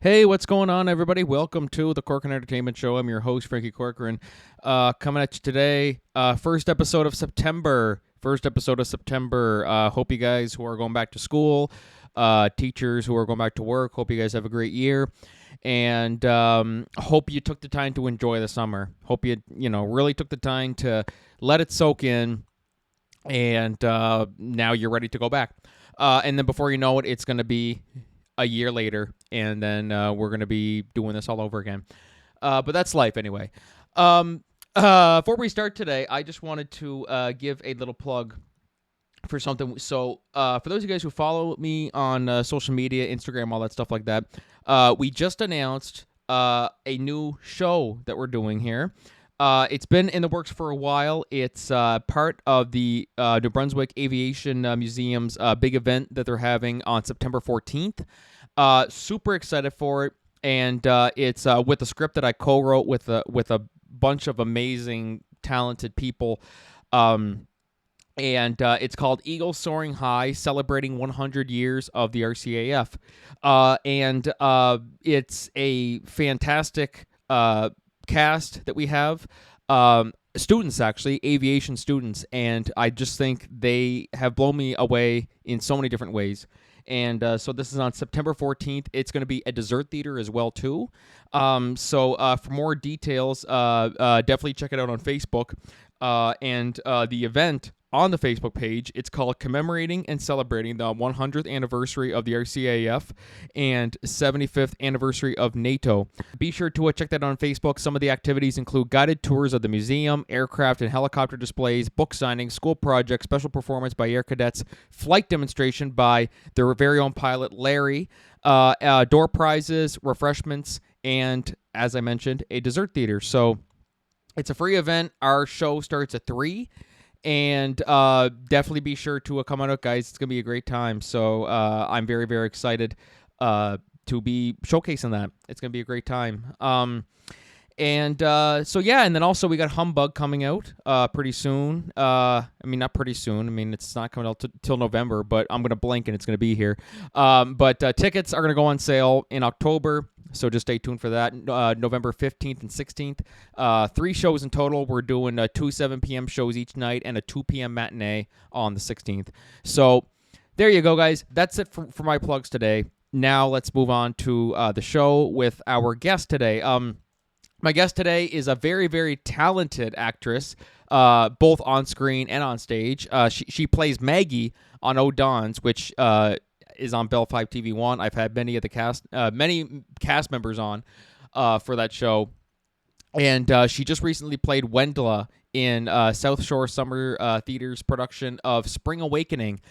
Hey, what's going on, everybody? Welcome to the Corcoran Entertainment Show. I'm your host, Franky Corcoran. Coming at you today, first episode of September. Hope you guys who are going back to school, teachers who are going back to work, hope you guys have a great year. And hope you took the time to enjoy the summer. Hope you really took the time to let it soak in. And now you're ready to go back. And then before you know it, it's going to be a year later, and then we're going to be doing this all over again. But that's life anyway. Before we start today, I just wanted to give a little plug for something. So for those of you guys who follow me on social media, Instagram, all that stuff like that, we just announced a new show that we're doing here. It's been in the works for a while. It's part of the New Brunswick Aviation Museum's big event that they're having on September 14th. Super excited for it, and it's with a script that I co-wrote with a bunch of amazing, talented people. And it's called Eagle Soaring High, celebrating 100 years of the RCAF. And it's a fantastic cast that we have, students, actually, aviation students, and I just think they have blown me away in so many different ways. And so this is on September 14th. It's going to be a dessert theater as well, too. So for more details, definitely check it out on Facebook. And the event on the Facebook page, it's called Commemorating and Celebrating the 100th Anniversary of the RCAF and 75th Anniversary of NATO. Be sure to check that out on Facebook. Some of the activities include guided tours of the museum, aircraft and helicopter displays, book signings, school projects, special performance by air cadets, flight demonstration by their very own pilot, Larry, door prizes, refreshments, and, as I mentioned, a dessert theater. So it's a free event. Our show starts at 3. And definitely be sure to come on out, guys. It's going to be a great time. So I'm very, very excited to be showcasing that. It's going to be a great time. So yeah, and then also we got Humbug coming out pretty soon. I mean, not pretty soon. I mean, it's not coming out till November, but I'm going to blink and it's going to be here. But tickets are going to go on sale in October. So just stay tuned for that. November 15th and 16th. 3 shows in total. We're doing 2 7 p.m. shows each night and a 2 p.m. matinee on the 16th. So there you go, guys. That's it for my plugs today. Now let's move on to the show with our guest today. My guest today is a very, very talented actress, both on screen and on stage. She plays Maggie on O'Donnell's, which is on Bell Fibe TV-1. I've had many cast members on for that show, and she just recently played Wendla in South Shore Summer Theater's production of Spring Awakening.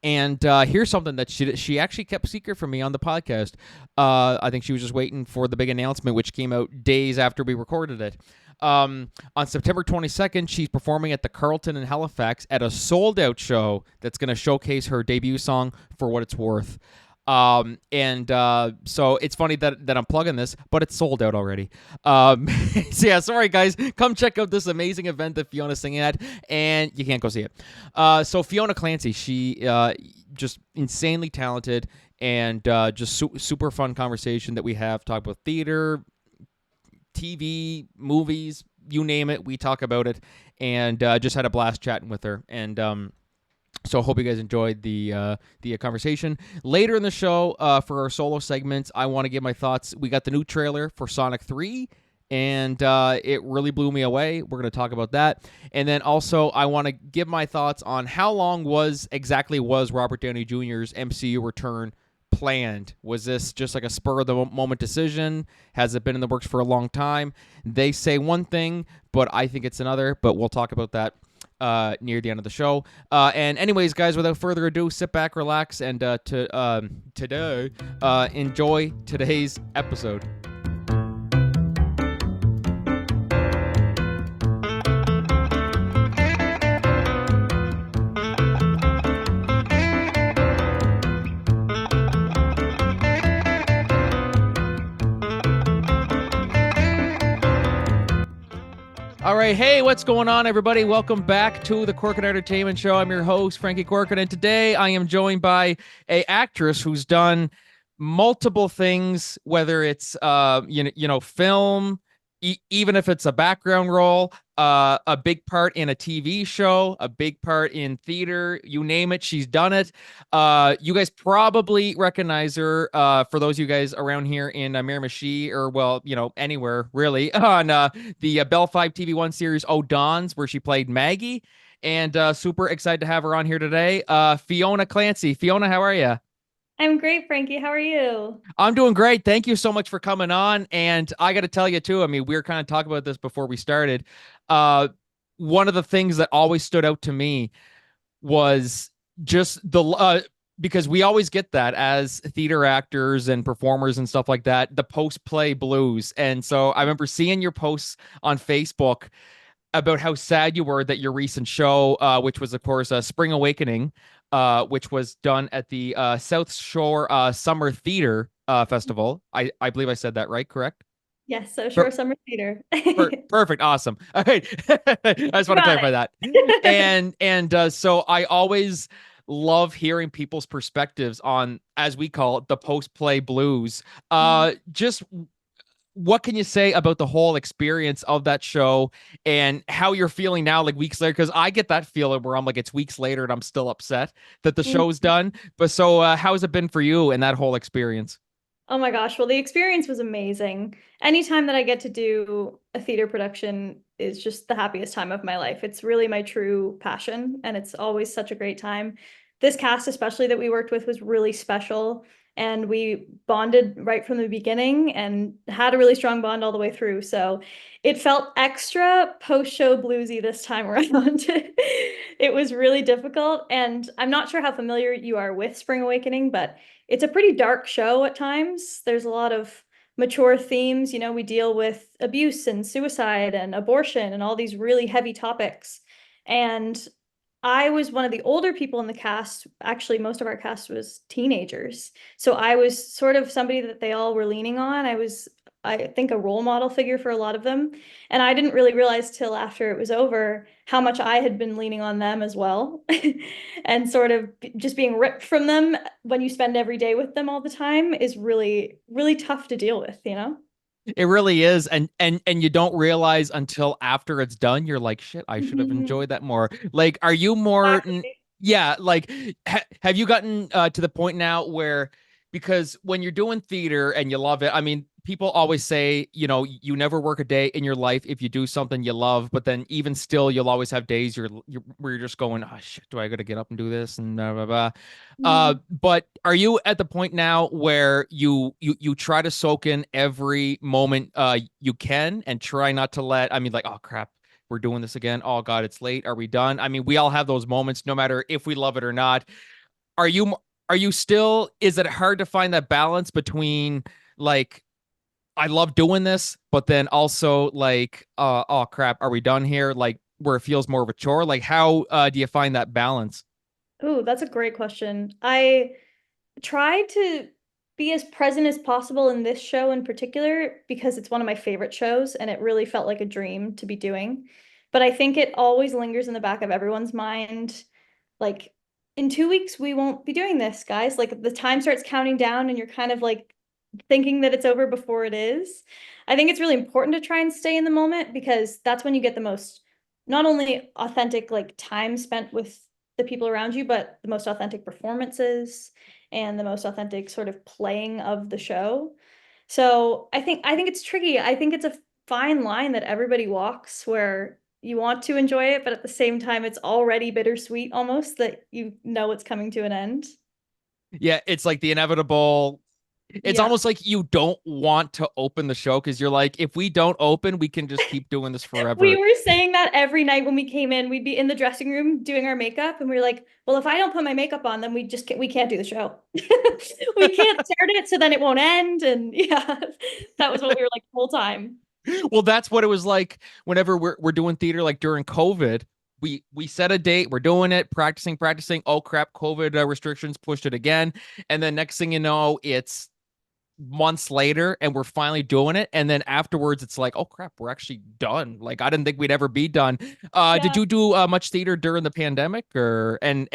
And here's something that she actually kept secret from me on the podcast. I think she was just waiting for the big announcement, which came out days after we recorded it. On September 22nd, she's performing at the Carlton in Halifax at a sold-out show that's going to showcase her debut song, For What It's Worth. So it's funny that I'm plugging this, but it's sold out already. So yeah, sorry guys, come check out this amazing event that Fiona's singing at, and you can't go see it. So Fiona Clancey, she just insanely talented, and just super fun conversation that we have. Talk about theater, TV, movies, you name it, we talk about it, and just had a blast chatting with her. And so I hope you guys enjoyed the conversation. Later in the show, for our solo segments, I want to give my thoughts. We got the new trailer for Sonic 3, and it really blew me away. We're going to talk about that. And then also, I want to give my thoughts on how long was Robert Downey Jr.'s MCU return planned. Was this just like a spur-of-the-moment decision? Has it been in the works for a long time? They say one thing, but I think it's another, but we'll talk about that near the end of the show. And anyways, guys, without further ado, sit back, relax, and enjoy today's episode. All right, hey, what's going on, everybody? Welcome back to the Corcoran Entertainment Show. I'm your host, Franky Corcoran, and today I am joined by an actress who's done multiple things, whether it's film, even if it's a background role, a big part in a TV show, a big part in theater, you name it, she's done it. You guys probably recognize her, for those of you guys around here in Miramichi, or well, anywhere really, on the Bell Fibe TV-1 series O'Donn's, where she played Maggie. And super excited to have her on here today. Fiona Clancey. Fiona, how are you? I'm great, Frankie. How are you? I'm doing great. Thank you so much for coming on. And I got to tell you too, I mean, we were kind of talking about this before we started. Uh, One of the things that always stood out to me was just because we always get that as theater actors and performers and stuff like that, the post-play blues. And so I remember seeing your posts on Facebook about how sad you were that your recent show, which was, of course, Spring Awakening, which was done at the South Shore Summer Theater Festival. I believe I said that right, correct? Yes, so Per- Shore Summer Theater. You Perfect, awesome. All right, I just want to got clarify that. it. And so I always love hearing people's perspectives on, as we call it, the post-play blues. Just what can you say about the whole experience of that show and how you're feeling now, like weeks later? Because I get that feeling where I'm like, it's weeks later and I'm still upset that the show's done. But so, how has it been for you and that whole experience? Oh my gosh. Well, the experience was amazing. Anytime that I get to do a theater production is just the happiest time of my life. It's really my true passion, and it's always such a great time. This cast, especially that we worked with, was really special, and we bonded right from the beginning and had a really strong bond all the way through. So it felt extra post-show bluesy this time around. It was really difficult, and I'm not sure how familiar you are with Spring Awakening, but it's a pretty dark show at times. There's a lot of mature themes. We deal with abuse and suicide and abortion and all these really heavy topics. And I was one of the older people in the cast. Actually, most of our cast was teenagers. So I was sort of somebody that they all were leaning on. I think, a role model figure for a lot of them. And I didn't really realize till after it was over how much I had been leaning on them as well. And sort of just being ripped from them when you spend every day with them all the time is really, really tough to deal with? It really is, and you don't realize until after it's done. You're like, shit, I should have Mhm. enjoyed that more. Like, are you more? Exactly. Yeah, like, have you gotten to the point now where, because when you're doing theater and you love it, I mean, people always say, you never work a day in your life if you do something you love, but then even still, you'll always have days where you're just going, oh shit, do I got to get up and do this and blah blah blah. Mhm. But are you at the point now where you try to soak in every moment you can and try not to let, I mean, like, oh crap, we're doing this again. Oh God, it's late. Are we done? I mean, we all have those moments, no matter if we love it or not. Are you still, is it hard to find that balance between, like, I love doing this, but then also like, oh crap, are we done here? Like, where it feels more of a chore? Like, how do you find that balance? Ooh, that's a great question. I try to be as present as possible in this show in particular because it's one of my favorite shows and it really felt like a dream to be doing. But I think it always lingers in the back of everyone's mind. Like, in 2 weeks, we won't be doing this, guys. Like, the time starts counting down and you're kind of like thinking that it's over before it is. I think it's really important to try and stay in the moment because that's when you get the most, not only authentic like time spent with the people around you, but the most authentic performances and the most authentic sort of playing of the show. So I think it's tricky. I think it's a fine line that everybody walks where you want to enjoy it, but at the same time it's already bittersweet almost that you know it's coming to an end. Yeah, it's like the inevitable. It's Yeah. almost like you don't want to open the show because you're like, if we don't open, we can just keep doing this We forever. were saying that every night when we came in, we'd be in the dressing room doing our makeup, and we were like, "Well, if I don't put my makeup on, then we can't do the show. We can't start it, so then it won't end." And yeah, that was what we were like the whole time. Well, that's what it was like whenever we're doing theater, like during COVID. We set a date, we're doing it, practicing. Oh crap, COVID restrictions pushed it again, and then next thing you know, it's months later and we're finally doing it, and then afterwards it's like, oh crap, we're actually done. Like, I didn't think we'd ever be done. Did Yeah. you do much theater during the pandemic, or and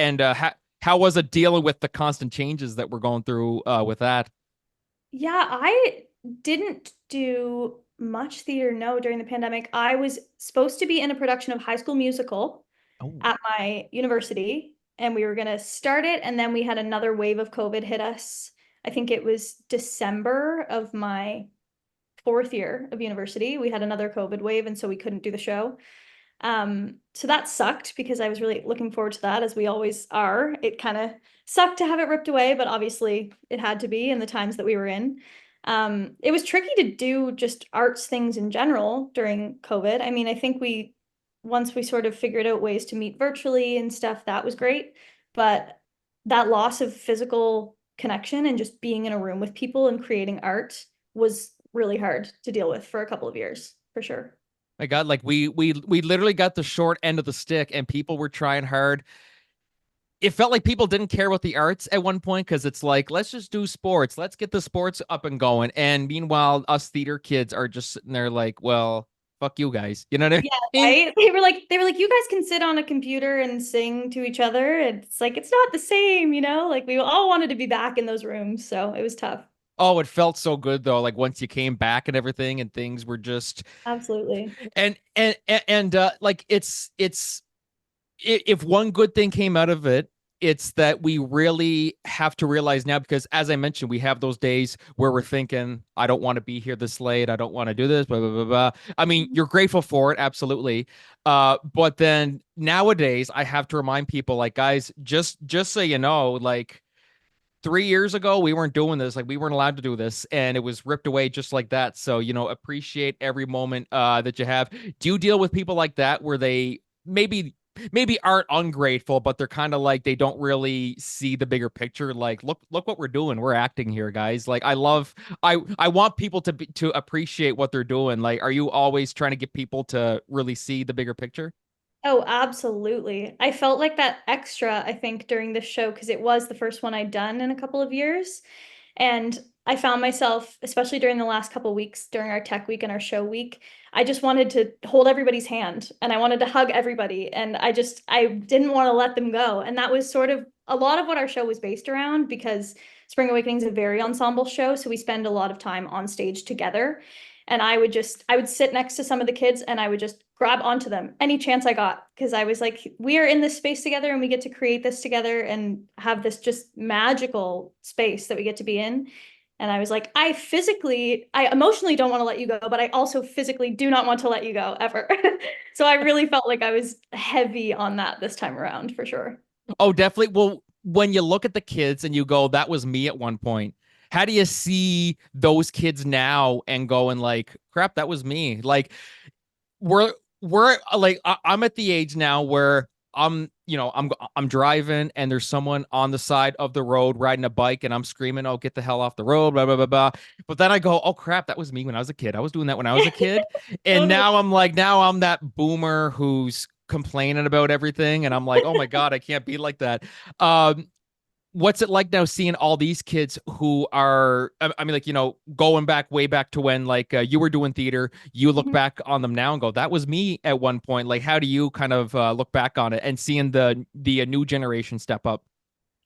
how was it dealing with the constant changes that we're going through with that? Yeah, I didn't do much theater, no, during the pandemic. I was supposed to be in a production of High School Musical Oh. at my university, and we were going to start it, and then we had another wave of COVID hit us. I think it was December of my fourth year of university. We had another COVID wave, and so we couldn't do the show. So that sucked because I was really looking forward to that, as we always are. It kind of sucked to have it ripped away, but obviously it had to be in the times that we were in. It was tricky to do just arts things in general during COVID. I mean, I think once we sort of figured out ways to meet virtually and stuff, that was great. But that loss of physical connection and just being in a room with people and creating art was really hard to deal with for a couple of years, for sure. My God, like we literally got the short end of the stick, and people were trying hard. It felt like people didn't care about the arts at one point because it's like, let's just do sports. Let's get the sports up and going. And meanwhile, us theater kids are just sitting there like, well, fuck you guys. You know what I Yeah, mean? right. They were like, you guys can sit on a computer and sing to each other. It's like it's not the same, you know? Like we all wanted to be back in those rooms, so it was tough. Oh, it felt so good though. Like once you came back and everything, and things were just Absolutely. like it's if one good thing came out of it, it's that we really have to realize now, because as I mentioned, we have those days where we're thinking, I don't want to be here this late. I don't want to do this, blah, blah, blah, blah. I mean, Mhm. you're grateful for it, absolutely. But then nowadays I have to remind people like, guys, just so you know, like 3 years ago, we weren't doing this. Like we weren't allowed to do this, and it was ripped away just like that. So, appreciate every moment that you have. Do you deal with people like that where they maybe aren't ungrateful, but they're kind of like they don't really see the bigger picture? Like, look what we're doing. We're acting here, guys. Like I want people to appreciate what they're doing. Like, are you always trying to get people to really see the bigger picture? Oh, absolutely. I felt like that extra, I think, during this show because it was the first one I'd done in a couple of years. And I found myself, especially during the last couple of weeks during our tech week and our show week, I just wanted to hold everybody's hand and I wanted to hug everybody. And I didn't want to let them go. And that was sort of a lot of what our show was based around because Spring Awakening is a very ensemble show. So we spend a lot of time on stage together. And I would sit next to some of the kids and I would just grab onto them any chance I got because I was like, we are in this space together and we get to create this together and have this just magical space that we get to be in. And I was like, I emotionally don't want to let you go, but I also physically do not want to let you go ever. So I really felt like I was heavy on that this time around for sure. Oh, definitely. Well, when you look at the kids and you go, that was me at one point. How do you see those kids now and going like, crap, that was me? Like we're like I'm at the age now where I'm driving and there's someone on the side of the road riding a bike and I'm screaming, "Oh, get the hell off the road!" Blah blah blah blah. But then I go, "Oh crap, that was me when I was a kid. I was doing that when I was a kid." And Totally. now I'm that boomer who's complaining about everything, and I'm like, "Oh my God, I can't be like that." Um, what's it like now seeing all these kids who are, I mean, like, going back way back to when like you were doing theater, you look Mhm. back on them now and go, that was me at one point. Like, how do you kind of look back on it and seeing the new generation step up?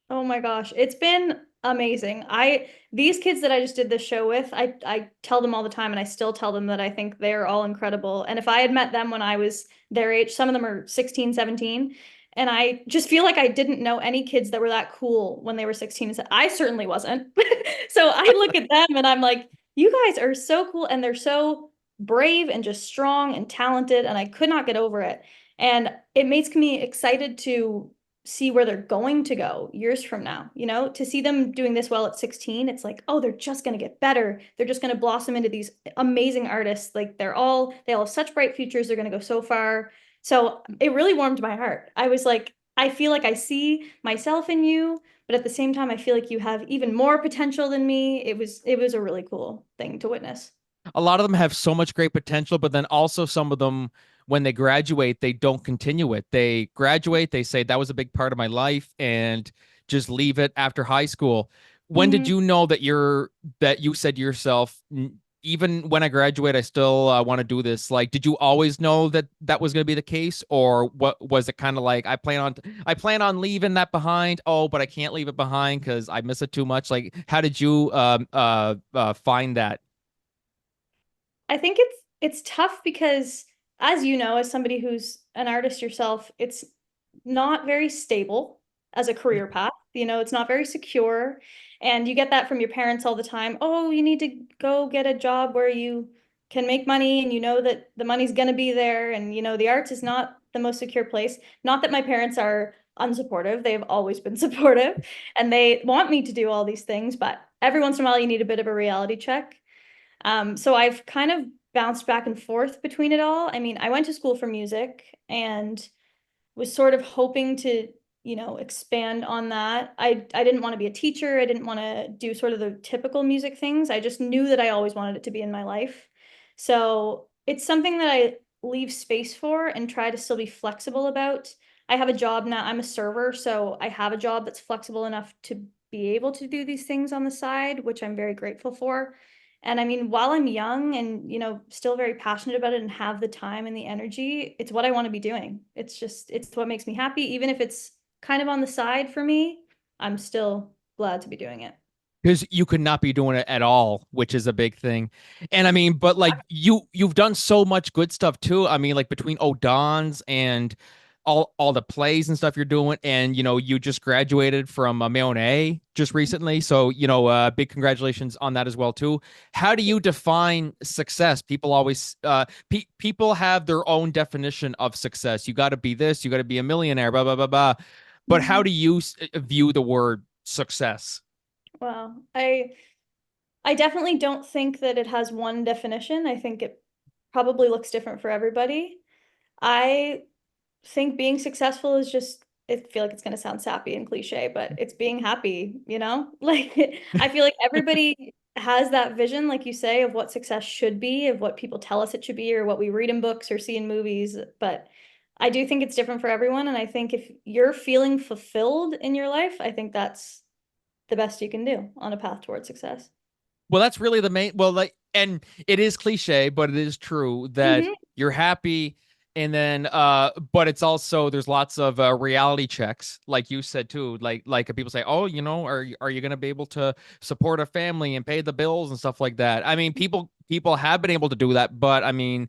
Oh my gosh, it's been amazing. These kids that I just did this show with, I tell them all the time and I still tell them that I think they're all incredible. And if I had met them when I was their age, some of them are 16, 17, and I just feel like I didn't know any kids that were that cool when they were 16. I certainly wasn't. So I look at them and I'm like, you guys are so cool and they're so brave and just strong and talented and I could not get over it. And it makes me excited to see where they're going to go years from now, to see them doing this well at 16, it's like, oh, they're just going to get better. They're just going to blossom into these amazing artists. Like they all have such bright futures. They're going to go so far. So it really warmed my heart. I was like, I feel like I see myself in you, but at the same time, I feel like you have even more potential than me. It was a really cool thing to witness. A lot of them have so much great potential, but then also some of them, when they graduate, they don't continue it. They graduate, they say that was a big part of my life, and just leave it after high school. When did Mhm. you know that you said to yourself, even when I graduate, I still want to do this. Like, did you always know that that was going to be the case, or what was it kind of like? I plan on leaving that behind. Oh, but I can't leave it behind because I miss it too much. Like, how did you find that? I think it's tough because, as you know, as somebody who's an artist yourself, it's not very stable as a career path. You know, it's not very secure. And you get that from your parents all the time. Oh, you need to go get a job where you can make money and you know that the money's going to be there. And, you know, the arts is not the most secure place. Not that my parents are unsupportive, they've always been supportive and they want me to do all these things. But every once in a while, you need a bit of a reality check. So I've kind of bounced back and forth between it all. I mean, I went to school for music and was sort of hoping to, you know, expand on that. I didn't want to be a teacher. I didn't want to do sort of the typical music things. I just knew that I always wanted it to be in my life. So it's something that I leave space for and try to still be flexible about. I have a job now. I'm a server, so I have a job that's flexible enough to be able to do these things on the side, which I'm very grateful for. And I mean, while I'm young and, you know, still very passionate about it and have the time and the energy, it's what I want to be doing. It's just, it's what makes me happy. Even if it's kind of on the side for me, I'm still glad to be doing it. Because you could not be doing it at all, which is a big thing. And I mean, but like you've done so much good stuff too. I mean, like between O'Donnell's and all the plays and stuff you're doing, and you know, you just graduated from Mayonnaise just recently. So, you know, big congratulations on that as well too. How do you define success? People always people have their own definition of success. You got to be this, you got to be a millionaire, blah blah blah blah. But how Mhm. do you view the word success? Well, I definitely don't think that it has one definition. I think it probably looks different for everybody. I think being successful is just, I feel like it's going to sound sappy and cliche, but it's being happy, you know? Like, I feel like everybody has that vision, like you say, of what success should be, of what people tell us it should be, or what we read in books or see in movies. But I do think it's different for everyone. And I think if you're feeling fulfilled in your life, I think that's the best you can do on a path towards success. Well, that's really the main. Well, like, and it is cliche, but it is true that Hmm. you're happy, and then, but it's also there's lots of reality checks, like you said too. Like people say, oh, you know, are you going to be able to support a family and pay the bills and stuff like that? I mean, people have been able to do that, but I mean,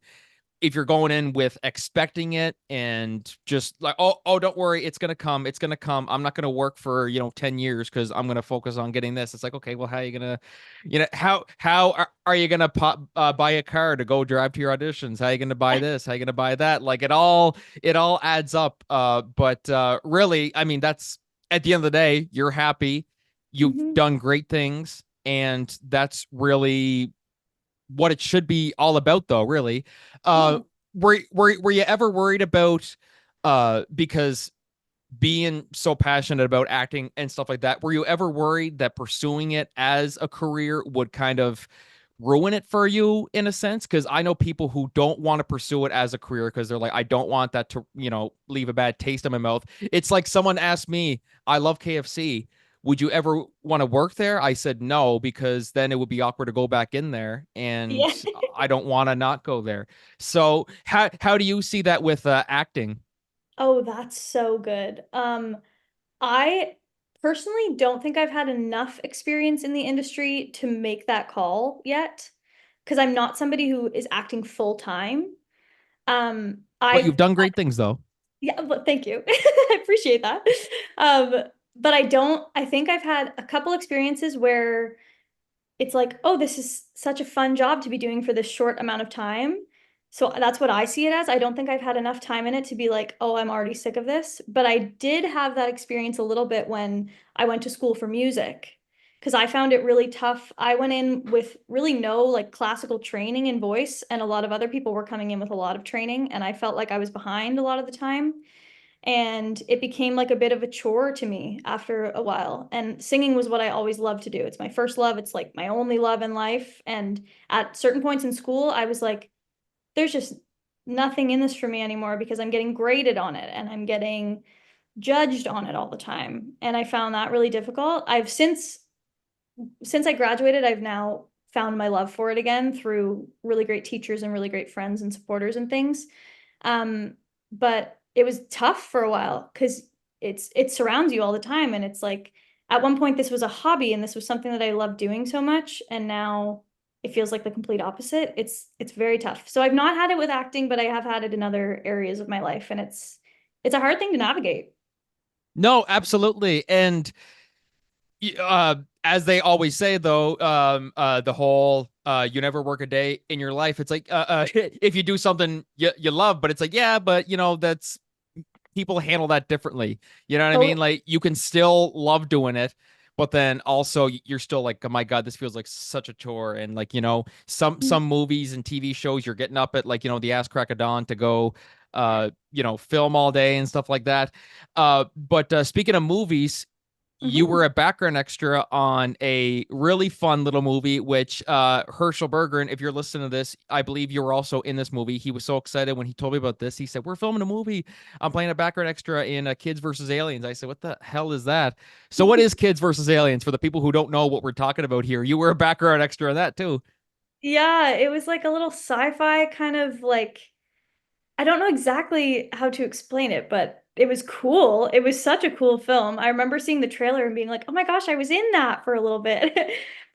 if you're going in with expecting it and just like, oh, don't worry, it's gonna come, I'm not gonna work for 10 years because I'm gonna focus on getting this. It's like, okay, well, how are you gonna, how are you gonna buy a car to go drive to your auditions? How are you gonna buy this? How are you gonna buy that? Like, it all adds up. But really, I mean, that's at the end of the day, you're happy, you've Hmm. done great things, and that's really what it should be all about, though, really. uh Yeah. were you ever worried about, because being so passionate about acting and stuff like that, were you ever worried that pursuing it as a career would kind of ruin it for you in a sense? Because I know people who don't want to pursue it as a career because they're like, I don't want that to, leave a bad taste in my mouth. It's like someone asked me, I love KFC. Would you ever want to work there? I said no, because then it would be awkward to go back in there, and Yeah. I don't want to not go there. So how do you see that with acting? Oh, that's so good. I personally don't think I've had enough experience in the industry to make that call yet, because I'm not somebody who is acting full time. But you've I've done great things, though. Yeah, but thank you. I appreciate that. Um, but I think I've had a couple experiences where it's like, oh, this is such a fun job to be doing for this short amount of time. So that's what I see it as. I don't think I've had enough time in it to be like, oh, I'm already sick of this. But I did have that experience a little bit when I went to school for music because I found it really tough. I went in with really no like classical training in voice, and a lot of other people were coming in with a lot of training, and I felt like I was behind a lot of the time. And it became like a bit of a chore to me after a while. And singing was what I always loved to do. It's my first love. It's like my only love in life. And at certain points in school, I was like, there's just nothing in this for me anymore because I'm getting graded on it and I'm getting judged on it all the time. And I found that really difficult. I've since I graduated, I've now found my love for it again through really great teachers and really great friends and supporters and things. But it was tough for a while because it surrounds you all the time, and it's like at one point this was a hobby and this was something that I loved doing so much, and now it feels like the complete opposite. It's very tough. So I've not had it with acting, but I have had it in other areas of my life, and it's a hard thing to navigate. No, absolutely. And as they always say, though, the whole you never work a day in your life. It's like if you do something you love, but it's like, yeah, but that's people handle that differently. You know what I mean? Totally. Like you can still love doing it, but then also you're still like, oh my God, this feels like such a chore. And like, some movies and TV shows, you're getting up at like, the ass crack of dawn to go film all day and stuff like that. But speaking of movies, you were Mhm. a background extra on a really fun little movie, which Herschel Berger, and if you're listening to this, I believe you were also in this movie. He was so excited when he told me about this. He said, "We're filming a movie. I'm playing a background extra in Kids versus Aliens." I said, "What the hell is that?" So, what is Kids versus Aliens for the people who don't know what we're talking about here? You were a background extra in that too. Yeah, it was like a little sci-fi kind of like I don't know exactly how to explain it, but it was cool. It was such a cool film. I remember seeing the trailer and being like, "Oh my gosh, I was in that for a little bit."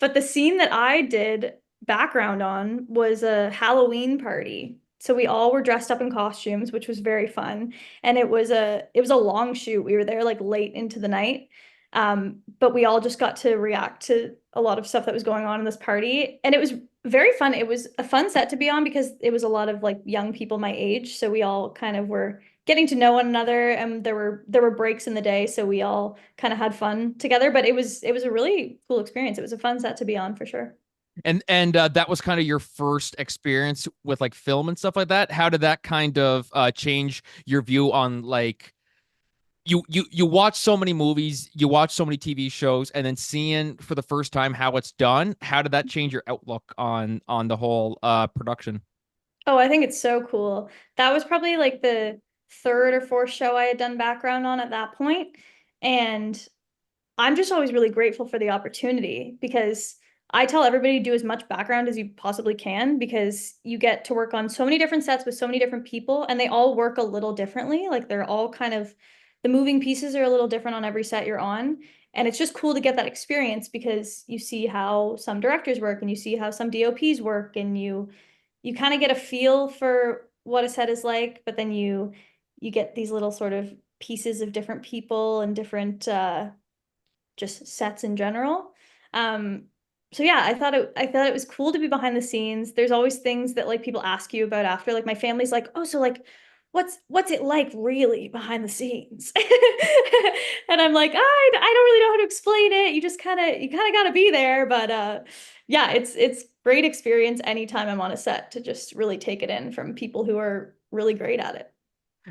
But the scene that I did background on was a Halloween party. So we all were dressed up in costumes, which was very fun. And it was a long shoot. We were there like late into the night. But we all just got to react to a lot of stuff that was going on in this party. And it was very fun. It was a fun set to be on because it was a lot of like young people my age, so we all kind of were getting to know one another, and there were breaks in the day, so we all kind of had fun together. But it was a really cool experience. It was a fun set to be on for sure. And that was kind of your first experience with like film and stuff like that. How did that kind of change your view on like you watch so many movies, you watch so many TV shows, and then seeing for the first time how it's done, how did that change your outlook on the whole production? Oh, I think it's so cool. That was probably like the third or fourth show I had done background on at that point, and I'm just always really grateful for the opportunity because I tell everybody to do as much background as you possibly can because you get to work on so many different sets with so many different people, and they all work a little differently. Like they're all kind of the moving pieces are a little different on every set you're on. And it's just cool to get that experience because you see how some directors work and you see how some DOPs work, and you kind of get a feel for what a set is like, but then you get these little sort of pieces of different people and different just sets in general. Um, so yeah, I thought it was cool to be behind the scenes. There's always things that like people ask you about after. Like my family's like, "Oh, so like what's it like really behind the scenes?" And I'm like, I don't really know how to explain it. You kind of got to be there, but yeah, it's great experience anytime I'm on a set to just really take it in from people who are really great at it.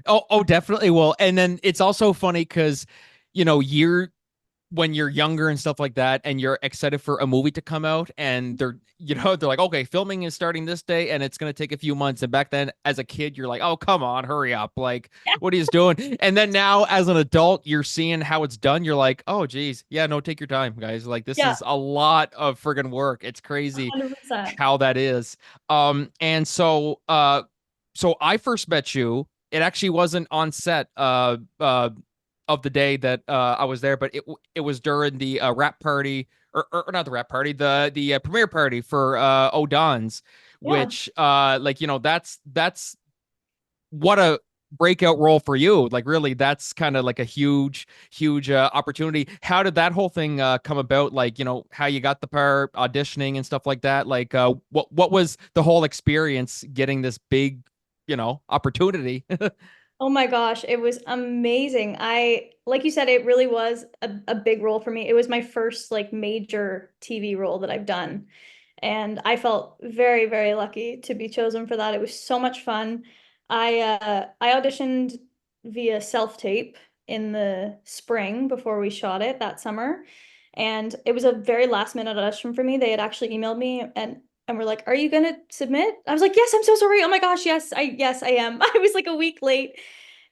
Oh, definitely will. And then it's also funny because you're when you're younger and stuff like that, and you're excited for a movie to come out, and they're like, okay, filming is starting this day, and it's gonna take a few months. And back then, as a kid, you're like, oh, come on, hurry up, like, what are you doing? And then now, as an adult, you're seeing how it's done. You're like, oh, geez, yeah, no, take your time, guys. Like, this Yeah, is a lot of friggin' work. It's crazy 100%. how that is. And so I first met you. It actually wasn't on set of the day that I was there, but it was during the rap party, or not the rap party, the premiere party for O'Donn's, Yeah. which like that's what a breakout role for you. Like really, that's kind of like a huge opportunity. How did that whole thing come about? Like how you got the part, auditioning and stuff like that. Like what was the whole experience getting this big opportunity? Oh my gosh, it was amazing. Like you said, it really was a big role for me. It was my first like major TV role that I've done. And I felt very, very lucky to be chosen for that. It was so much fun. I auditioned via self-tape in the spring before we shot it that summer. And it was a very last minute audition for me. They had actually emailed me and were like, "Are you gonna submit?" I was like, "Yes, I'm so sorry. Oh my gosh, yes, I am." I was like a week late,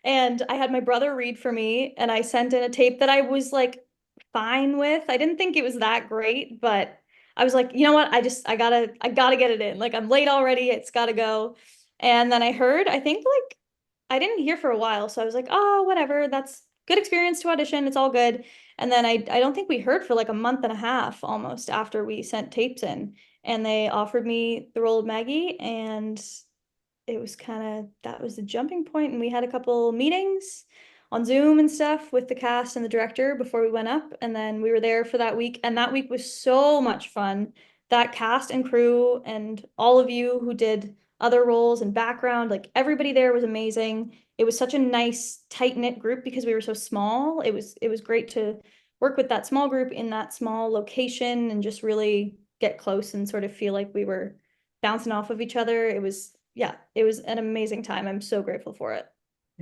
and I had my brother read for me, and I sent in a tape that I was like fine with. I didn't think it was that great, but I was like, you know what? I gotta get it in. Like I'm late already. It's gotta go. And then I heard, I think like I didn't hear for a while, so I was like, oh, whatever. That's good experience to audition. It's all good. And then I don't think we heard for like a month and a half almost after we sent tapes in. And they offered me the role of Maggie, and it was kind of that was the jumping point, and we had a couple meetings on Zoom and stuff with the cast and the director before we went up, and then we were there for that week, and that week was so much fun. That cast and crew and all of you who did other roles and background, like everybody there was amazing. It was such a nice tight-knit group because we were so small. It was great to work with that small group in that small location and just really get close and sort of feel like we were bouncing off of each other. It was, yeah, it was an amazing time. I'm so grateful for it.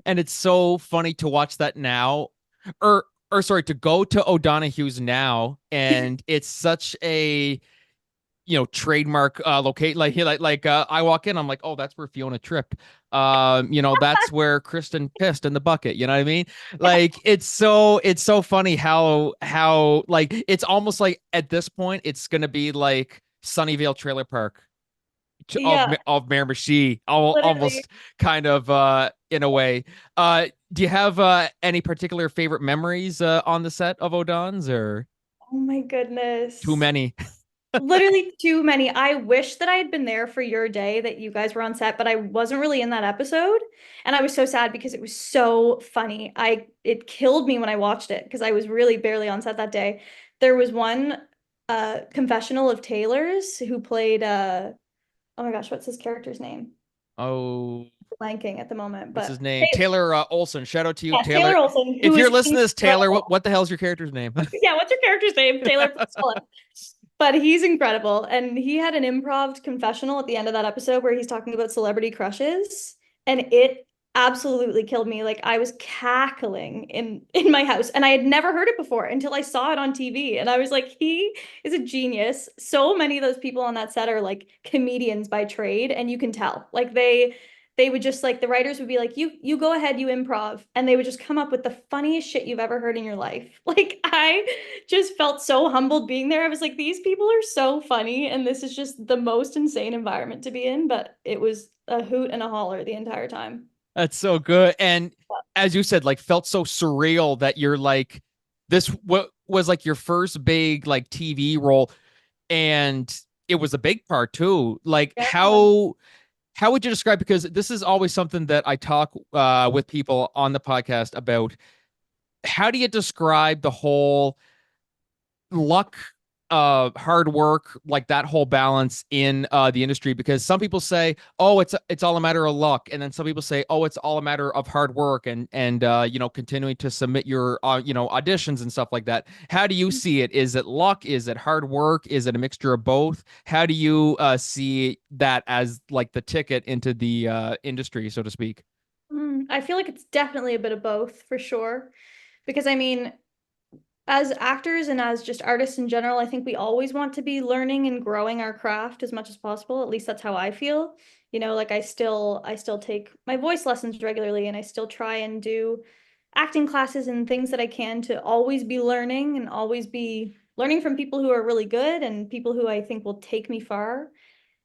And it's so funny to watch that now, or sorry, to go to O'Donoghue's now, and it's such a trademark locate like I walk in, I'm like, oh, that's where Fiona tripped. That's where Kristen pissed in the bucket. You know what I mean? Like it's so funny how like it's almost like at this point it's gonna be like Sunnyvale Trailer Park Yeah, of Miramichi, literally. almost kind of in a way. Do you have any particular favorite memories on the set of O'Donnell's, or Oh my too goodness. many? Literally too many. I wish that I had been there for your day that you guys were on set, but I wasn't really in that episode. And I was so sad because it was so funny. It killed me when I watched it because I was really barely on set that day. There was one confessional of Taylor's who played oh my gosh, what's his character's name? Oh, Blanking at the moment, what's his but name? Taylor Olson. Shout out to you, yeah, Taylor Taylor. Olson, If who you're is listening to this, Taylor, incredible. what the hell's your character's name? Yeah, what's your character's name? Taylor Priscilla. But he's incredible. And he had an improv confessional at the end of that episode where he's talking about celebrity crushes. And it absolutely killed me. Like I was cackling in my house. And I had never heard it before until I saw it on TV. And I was like, he is a genius. So many of those people on that set are like comedians by trade, and you can tell. Like they would just like the writers would be like, you go ahead, you improv, and they would just come up with the funniest shit you've ever heard in your life. Like I just felt so humbled being there. I was like, these people are so funny, and this is just the most insane environment to be in, but it was a hoot and a holler the entire time. That's so good. And as you said, like felt so surreal that you're like this what was like your first big like TV role, and it was a big part too. Like Yeah. how would you describe, because this is always something that I talk with people on the podcast about, how do you describe the whole luck, hard work, like that whole balance in the industry? Because some people say, oh, it's all a matter of luck, and then some people say, oh, it's all a matter of hard work and continuing to submit your auditions and stuff like that. How do you see it? Is it luck? Is it hard work? Is it a mixture of both? How do you see that as like the ticket into the industry, so to speak? I feel like it's definitely a bit of both for sure. Because I mean, as actors and as just artists in general, I think we always want to be learning and growing our craft as much as possible. At least that's how I feel. Like I still take my voice lessons regularly, and I still try and do acting classes and things that I can to always be learning and always be learning from people who are really good and people who I think will take me far.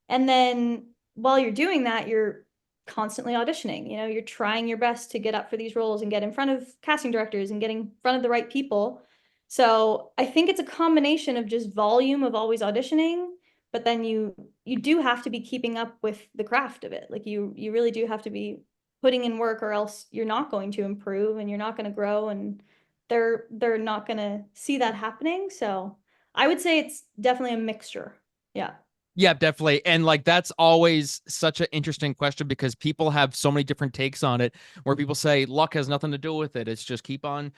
And then while you're doing that, you're constantly auditioning. You're trying your best to get up for these roles and get in front of casting directors and getting in front of the right people. So I think it's a combination of just volume of always auditioning, but then you do have to be keeping up with the craft of it. Like you really do have to be putting in work, or else you're not going to improve and you're not going to grow, and they're not going to see that happening. So I would say it's definitely a mixture. Yeah. Yeah, definitely. And like that's always such an interesting question because people have so many different takes on it, where people say luck has nothing to do with it. It's just keep on,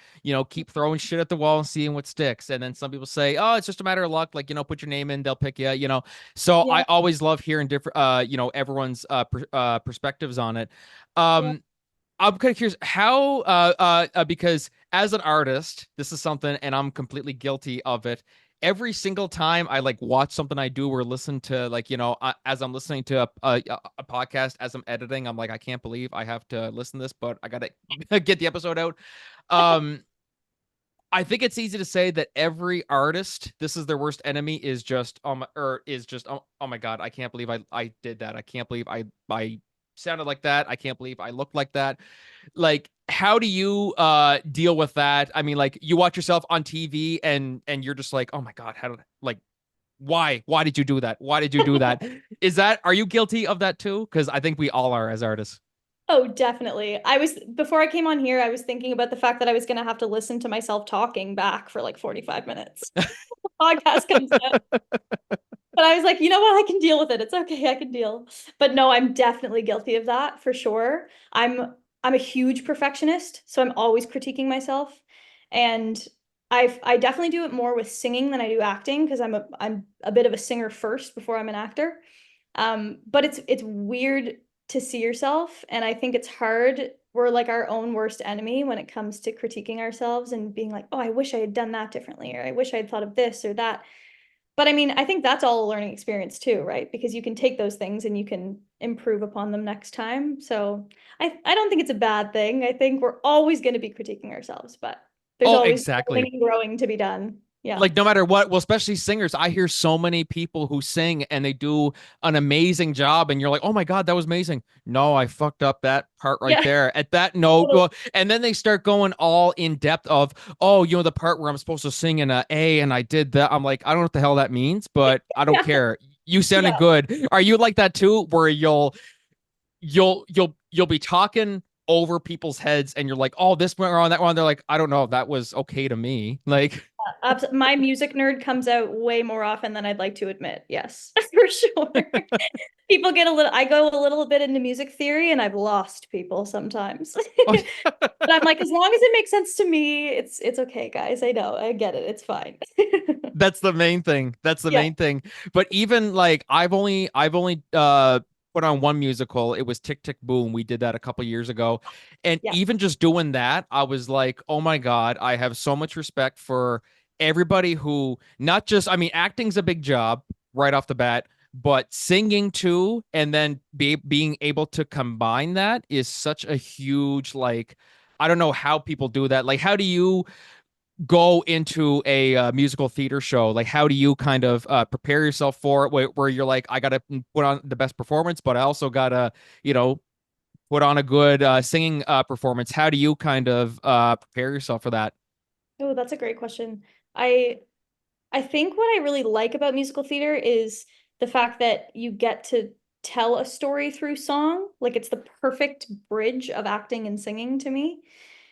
keep throwing shit at the wall and seeing what sticks. And then some people say, oh, it's just a matter of luck. Like, put your name in, they'll pick you. So I Yeah. always love hearing different, everyone's perspectives on it. Yeah. I'm kind of curious how, because as an artist, this is something, and I'm completely guilty of it. Every single time I like watch something I do or listen to, like, as I'm listening to a podcast, as I'm editing, I'm like, I can't believe I have to listen to this, but I gotta get the episode out. Um, I think it's easy to say that every artist, this is their worst enemy, is just oh my god, I can't believe I did that. I can't believe I sounded like that. I can't believe I looked like that. Like, how do you deal with that? I mean, like, you watch yourself on TV and you're just like, oh my god, how did like why did you do that? Why did you do that? Are you guilty of that too? Because I think we all are as artists. Oh, definitely. Before I came on here, I was thinking about the fact that I was going to have to listen to myself talking back for like 45 minutes. The podcast comes out. But I was like, you know what? I can deal with it. It's okay. I can deal. But no, I'm definitely guilty of that for sure. I'm a huge perfectionist, so I'm always critiquing myself. And I definitely do it more with singing than I do acting because I'm a bit of a singer first before I'm an actor. But it's weird to see yourself, and I think it's hard. We're like our own worst enemy when it comes to critiquing ourselves and being like, oh, I wish I had done that differently, or I wish I had thought of this or that. But I mean, I think that's all a learning experience too, right? Because you can take those things and you can improve upon them next time. So I don't think it's a bad thing. I think we're always going to be critiquing ourselves, but there's Oh, always exactly. learning and growing to be done. Yeah. Like, no matter what, well, especially singers, I hear so many people who sing and they do an amazing job, and you're like, oh my god, that was amazing. No, I fucked up that part right Yeah. there at that note. Totally. Well, and then they start going all in depth of, oh, the part where I'm supposed to sing in A and I did that. I'm like, I don't know what the hell that means, but I don't Yeah. care. You sounded Yeah. good. Are you like that too, where you'll be talking over people's heads and you're like, oh, this went wrong, that one. They're like, I don't know, that was okay to me. Like, My music nerd comes out way more often than I'd like to admit. Yes, for sure. People get a little, I go a little bit into music theory and I've lost people sometimes. But I'm like, as long as it makes sense to me, it's okay, guys. I know, I get it. It's fine. that's the main thing. That's the Yeah, main thing. But even like I've only put on one musical. It was Tick Tick Boom. We did that a couple years ago. And yeah, even just doing that, I was like, "Oh my god, I have so much respect for everybody who not just I mean, acting's a big job right off the bat, but singing too and then being able to combine that is such a huge like I don't know how people do that. Like, how do you go into a musical theater show? Like, how do you kind of prepare yourself for it, where you're like, I gotta put on the best performance, but I also gotta, you know, put on a good singing performance? How do you kind of prepare yourself for that? oh, that's a great question. I I think what I really like about musical theater is the fact that you get to tell a story through song. Like it's the perfect bridge of acting and singing to me.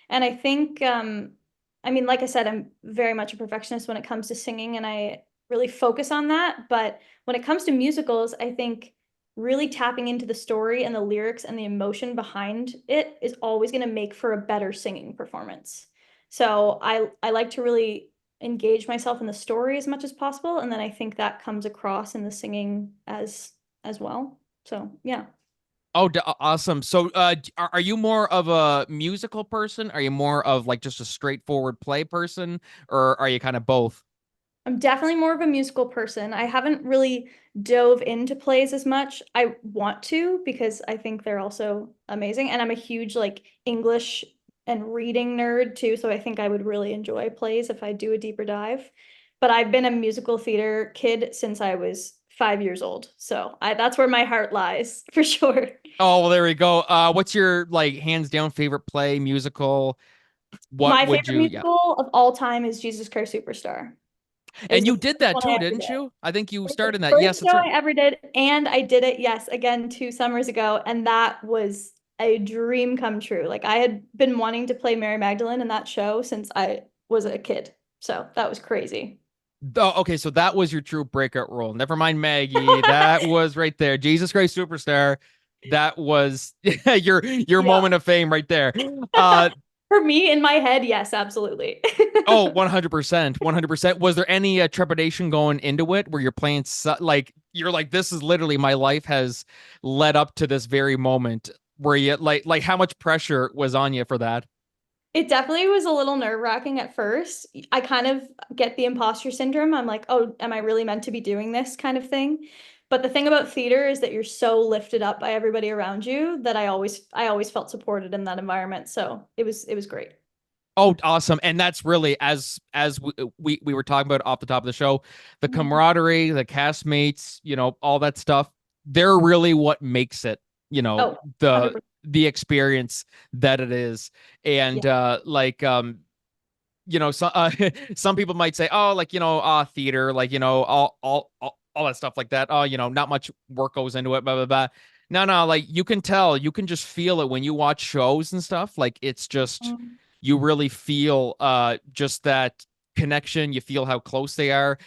And I think, I mean, like I said, I'm very much a perfectionist when it comes to singing, and I really focus on that. But when it comes to musicals, I think really tapping into the story and the lyrics and the emotion behind it is always going to make for a better singing performance. So I like to really engage myself in the story as much as possible, and then I think that comes across in the singing as well. So yeah. Oh, awesome. So, are you more of a musical person? Are you more of like just a straightforward play person, or are you kind of both? I'm definitely more of a musical person. I haven't really dove into plays as much. I want to because I think they're also amazing. And I'm a huge like English and reading nerd too. So I think I would really enjoy plays if I do a deeper dive. But I've been a musical theater kid since I was 5 years old. So that's where my heart lies for sure. Oh, well, there we go. What's your like hands down favorite play musical? What My would favorite you? Yeah. musical of all time is Jesus Christ Superstar. Is And the you first did that one I too, ever didn't did. you? I think you It was the started that. Yes, first that's show right. I ever did, and I did it, yes, again 2 summers ago, and that was a dream come true. Like I had been wanting to play Mary Magdalene in that show since I was a kid. So that was crazy. Oh, okay, so that was your true breakout role. Never mind Maggie. That was right there. Jesus Christ Superstar. That was your Yeah. moment of fame right there. Uh For me, in my head, yes, absolutely. oh, 100%. 100%. Was there any trepidation going into it where you're playing like you're like this is literally my life has led up to this very moment where you like how much pressure was on you for that? It definitely was a little nerve-wracking at first. I kind of get the imposter syndrome. I'm like, oh, am I really meant to be doing this kind of thing? But the thing about theater is that you're so lifted up by everybody around you that I always felt supported in that environment. So it was great. Oh, awesome. And that's really as we were talking about off the top of the show, the Mhm. camaraderie, the castmates, all that stuff, they're really what makes it, Oh, the 100%. the experience that it is. Yeah. And some some people might say, oh, like, theater, like, all that stuff like that. Oh, not much work goes into it, blah, blah, blah. No, no, like you can tell, you can just feel it when you watch shows and stuff. Like it's just, Mhm. you really feel just that connection. You feel how close they are.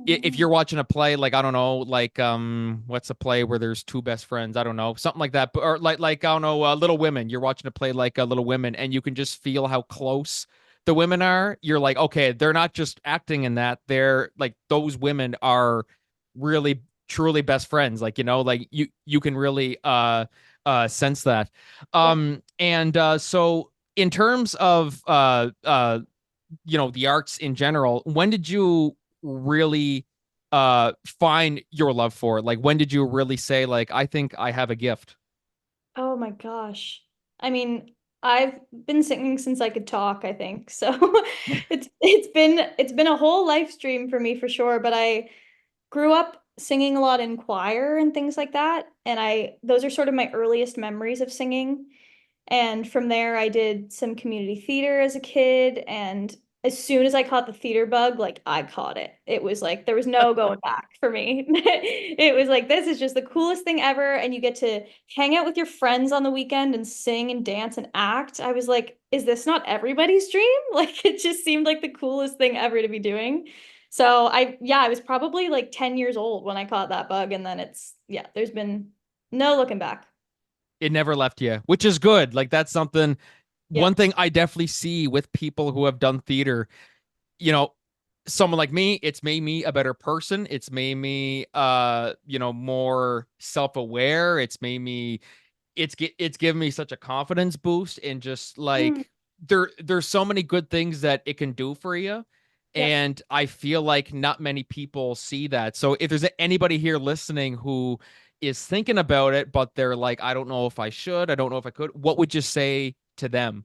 If Mhm. you're watching a play, like, I don't know, like what's a play where there's two best friends? I don't know, something like that. Or like I don't know, Little Women. You're watching a play like Little Women, and you can just feel how close the women are. You're like, okay, they're not just acting in that. They're like, those women are really truly best friends. Like, like you can really sense that. Yeah. And so in terms of the arts in general, when did you really find your love for it? Like, when did you really say, like, I think I have a gift? Oh my gosh. I mean, I've been singing since I could talk, I think. So it's been a whole life stream for me for sure, but I grew up singing a lot in choir and things like that, and I those are sort of my earliest memories of singing. And from there, I did some community theater as a kid. And as soon as I caught the theater bug, like I caught it. It was like there was no going back for me. It was like, this is just the coolest thing ever. And you get to hang out with your friends on the weekend and sing and dance and act. I was like, is this not everybody's dream? Like it just seemed like the coolest thing ever to be doing. So yeah, I was probably like 10 years old when I caught that bug. And then yeah, there's been no looking back. It never left you, which is good. Like, that's something, Yeah. one thing I definitely see with people who have done theater, you know, someone like me, it's made me a better person. It's made me, more self-aware. It's given me such a confidence boost, and just Mm, like, there's so many good things that it can do for you. yep. And I feel like not many people see that. So if there's anybody here listening who is thinking about it, but they're like, I don't know if I should, I don't know if I could, what would you say to them?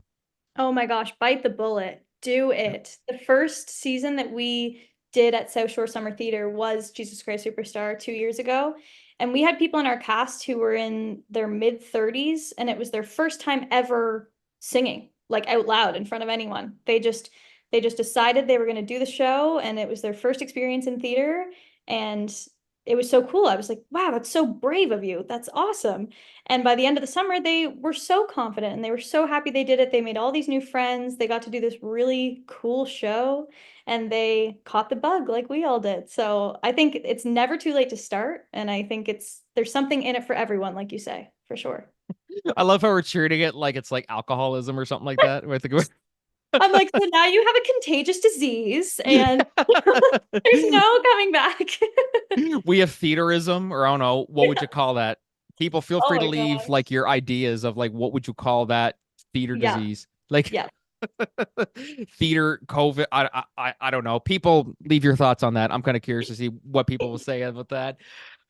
Oh my gosh, bite the bullet. Do it. The first season that we did at South Shore Summer Theater was Jesus Christ Superstar 2 years ago. And we had people in our cast who were in their mid 30s, and it was their first time ever singing, like out loud in front of anyone. They just decided they were going to do the show, and it was their first experience in theater. And it was so cool. I was like, wow, that's so brave of you. That's awesome. And by the end of the summer, they were so confident and they were so happy they did it. They made all these new friends. They got to do this really cool show and they caught the bug like we all did. So I think it's never too late to start. And I think there's something in it for everyone, like you say, for sure. I love how we're treating it like it's like alcoholism or something like that. Where I think I'm like, so now you have a contagious disease and there's no coming back. we have theaterism, or I don't know, what would you call that? People, feel Oh free to my leave gosh. like your ideas of like, what would you call that theater Yeah. disease? Like, Yeah. theater COVID. I don't know. People, leave your thoughts on that. I'm kind of curious to see what people will say about that.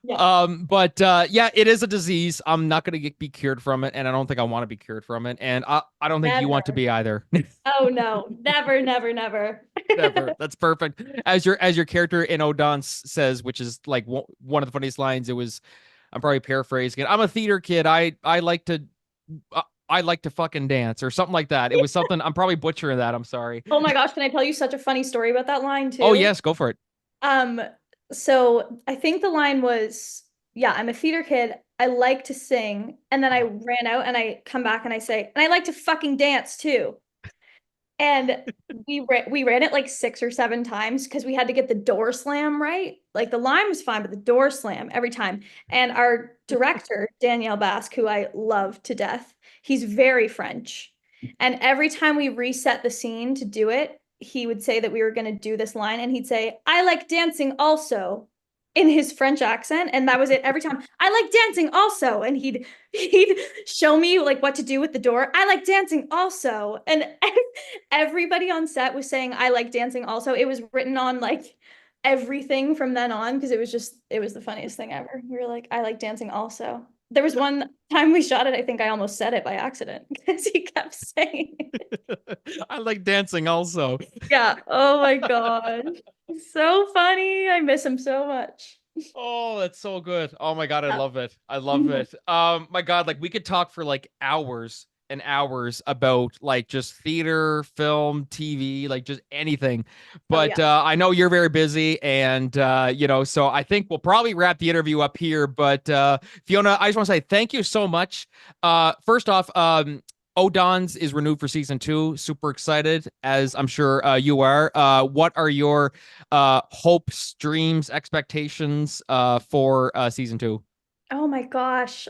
Yeah. But yeah, it is a disease. I'm not gonna be cured from it, and I don't think I want to be cured from it, and I don't think you want to Never. be either. Oh no. Never, never, never. Never. That's perfect. As your character in Odon's says, which is like one of the funniest lines. It was, I'm probably paraphrasing it. I'm a theater kid. I like to fucking dance, or something like that. It was something. I'm probably butchering that. I'm sorry. Oh my gosh, can I tell you such a funny story about that line Oh too? yes, go for it. Um, so I think the line was, yeah, I'm a theater kid. I like to sing. And then I Oh. ran out and I come back and I say, and I like to fucking dance too. And we ran it like 6 or 7 times because we had to get the door slam right. Like the line was fine, but the door slam every time. And our director, Danielle Basque, who I love to death, he's very French. And every time we reset the scene to do it, he would say that we were going to do this line, and he'd say, "I like dancing also," in his French accent, and that was it every time. "I like dancing also," and he'd show me like what to do with the door. "I like dancing also," and everybody on set was saying, "I like dancing also." It was written on like everything from then on because it was the funniest thing ever. We were like, "I like dancing also." There was one time we shot it, I think I almost said it by accident because he kept saying it. I like dancing also. Yeah. Oh my gosh. So funny. I miss him so much. Oh, that's so good. Oh my God, I Yeah. love it. I love Mhm. it. My God, like we could talk for like hours and hours about like just theater, film, TV, like just anything. Oh But yeah. I know you're very busy, and so I think we'll probably wrap the interview up here. But Fiona, I just want to say thank you so much. First off, O'Donnell's is renewed for season 2. Super excited, as I'm sure you are. What are your hopes, dreams, expectations for season 2? Oh my gosh.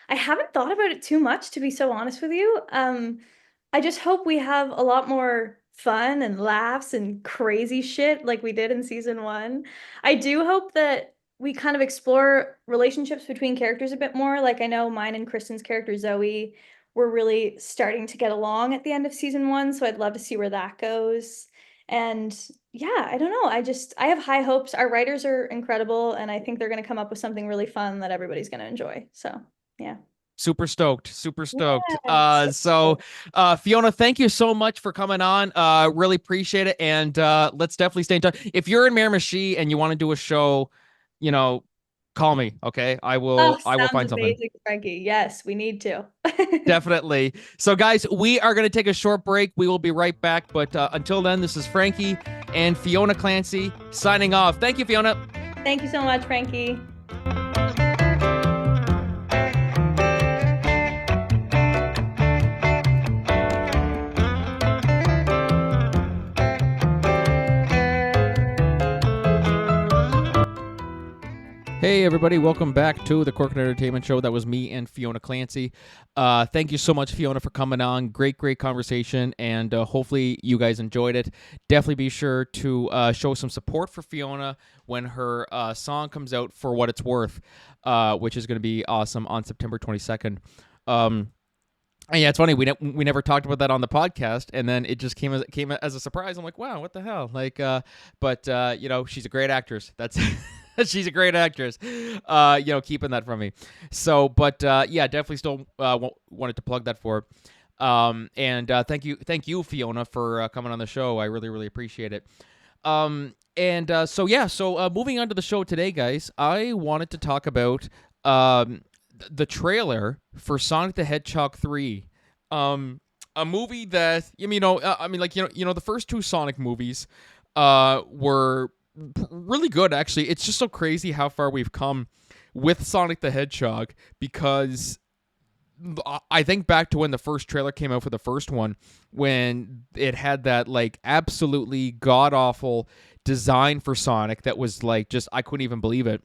I haven't thought about it too much, to be so honest with you. I just hope we have a lot more fun and laughs and crazy shit like we did in season 1. I do hope that we kind of explore relationships between characters a bit more. Like I know mine and Kristen's character Zoe were really starting to get along at the end of season 1, so I'd love to see where that goes. And yeah, I don't know. I have high hopes. Our writers are incredible, and I think they're going to come up with something really fun that everybody's going to enjoy. So, yeah. Super stoked. Super stoked. Yes. Fiona, thank you so much for coming on. Really appreciate it. And let's definitely stay in touch. If you're in Miramichi and you want to do a show, you know, call me. Okay. Oh, I will sounds find something. amazing, Frankie. Yes, we need to. Definitely. So, guys, we are going to take a short break. We will be right back. But until then, this is Franky and Fiona Clancey signing off. Thank you, Fiona. Thank you so much, Frankie. Hey, everybody. Welcome back to the Cork Entertainment Show. That was me and Fiona Clancey. Thank you so much, Fiona, for coming on. Great conversation, and hopefully you guys enjoyed it. Definitely be sure to show some support for Fiona when her song comes out, For What It's Worth, which is going to be awesome on September 22nd. And yeah, it's funny. We never talked about that on the podcast, and then it just came as a surprise. I'm like, wow, what the hell? Like, but she's a great actress. That's she's a great actress. Keeping that from me. So, but yeah, definitely still wanted to plug that for her. And thank you, Fiona, for coming on the show. I really appreciate it. So moving on to the show today, guys, I wanted to talk about the trailer for Sonic the Hedgehog 3. A movie that the first 2 Sonic movies were really good. Actually, it's just so crazy how far we've come with Sonic the Hedgehog, because I think back to when the first trailer came out for the first one, when it had that like absolutely god awful design for Sonic that was like, just I couldn't even believe it.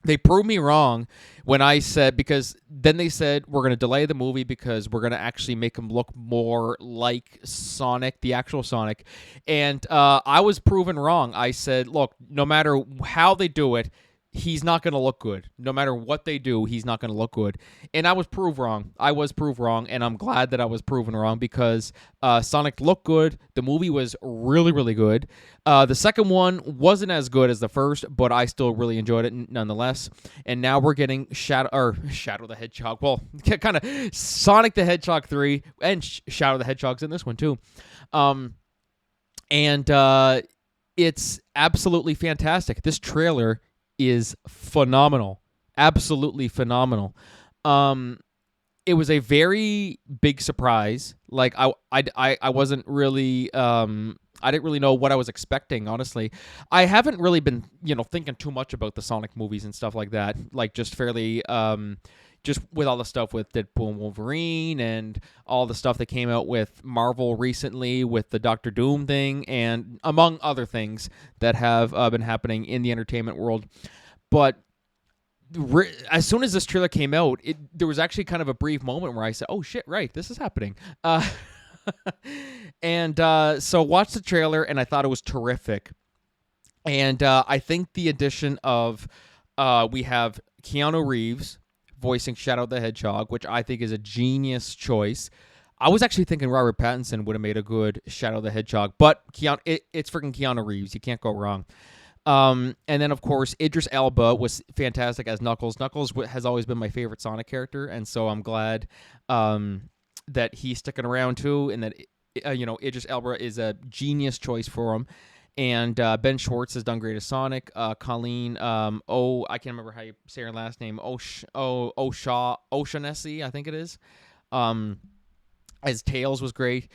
They proved me wrong when I said, because then they said we're going to delay the movie because we're going to actually make him look more like Sonic, the actual Sonic. And I was proven wrong. I said, look, no matter how they do it, he's not going to look good. No matter what they do, he's not going to look good. And I was proved wrong. And I'm glad that I was proven wrong, because Sonic looked good. The movie was really good. The second one wasn't as good as the first, but I still really enjoyed it nonetheless. And now we're getting Shadow the Hedgehog. Well, kind of Sonic the Hedgehog 3, and Shadow the Hedgehog's in this one too. It's absolutely fantastic. This trailer is phenomenal. Absolutely phenomenal. It was a very big surprise. Like I wasn't really I didn't really know what I was expecting, honestly. I haven't really been, thinking too much about the Sonic movies and stuff like that. Like just fairly just with all the stuff with Deadpool and Wolverine and all the stuff that came out with Marvel recently with the Doctor Doom thing, and among other things that have been happening in the entertainment world. But as soon as this trailer came out, there was actually kind of a brief moment where I said, oh shit, right, this is happening. So watched the trailer, and I thought it was terrific. And I think the addition of we have Keanu Reeves voicing Shadow the Hedgehog, which I think is a genius choice. I was actually thinking Robert Pattinson would have made a good Shadow the Hedgehog, but it's freaking Keanu Reeves. You can't go wrong. And then, of course, Idris Elba was fantastic as Knuckles. Knuckles has always been my favorite Sonic character, and so I'm glad that he's sticking around too, and that Idris Elba is a genius choice for him. And Ben Schwartz has done great as Sonic. Colleen, I can't remember how you say her last name. O'Shaughnessy, I think it is. As Tails was great.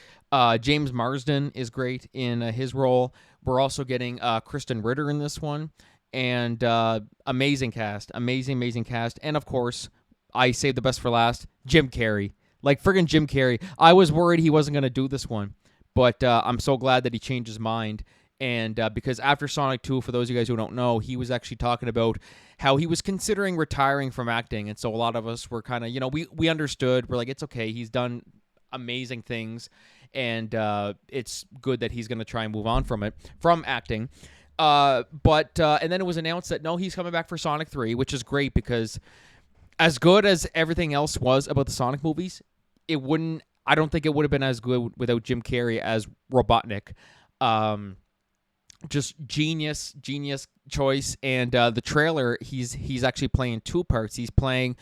James Marsden is great in his role. We're also getting Kristen Ritter in this one. And amazing cast. Amazing cast. And, of course, I saved the best for last, Jim Carrey. Like, friggin' Jim Carrey. I was worried he wasn't going to do this one. But I'm so glad that he changed his mind. And because after Sonic 2, for those of you guys who don't know, he was actually talking about how he was considering retiring from acting. And so a lot of us were kind of, we understood. We're like, it's okay. He's done amazing things. And it's good that he's going to try and move on from acting. But then it was announced that, no, he's coming back for Sonic 3, which is great because as good as everything else was about the Sonic movies, I don't think it would have been as good without Jim Carrey as Robotnik. Just genius choice. And the trailer, he's actually playing two parts. He's playing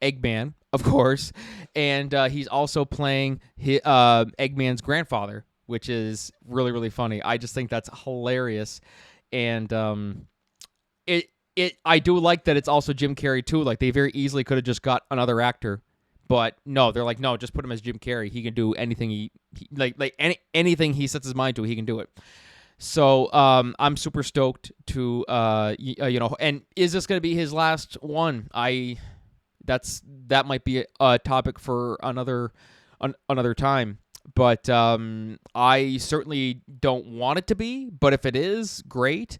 Eggman, of course, and he's also playing Eggman's grandfather, which is really, really funny. I just think that's hilarious. And I do like that it's also Jim Carrey too. Like, they very easily could have just got another actor, but no, they're like, no, just put him as Jim Carrey. He can do anything anything he sets his mind to, he can do it. So I'm super stoked to and is this going to be his last one? That might be a topic for another time. But I certainly don't want it to be. But if it is, great.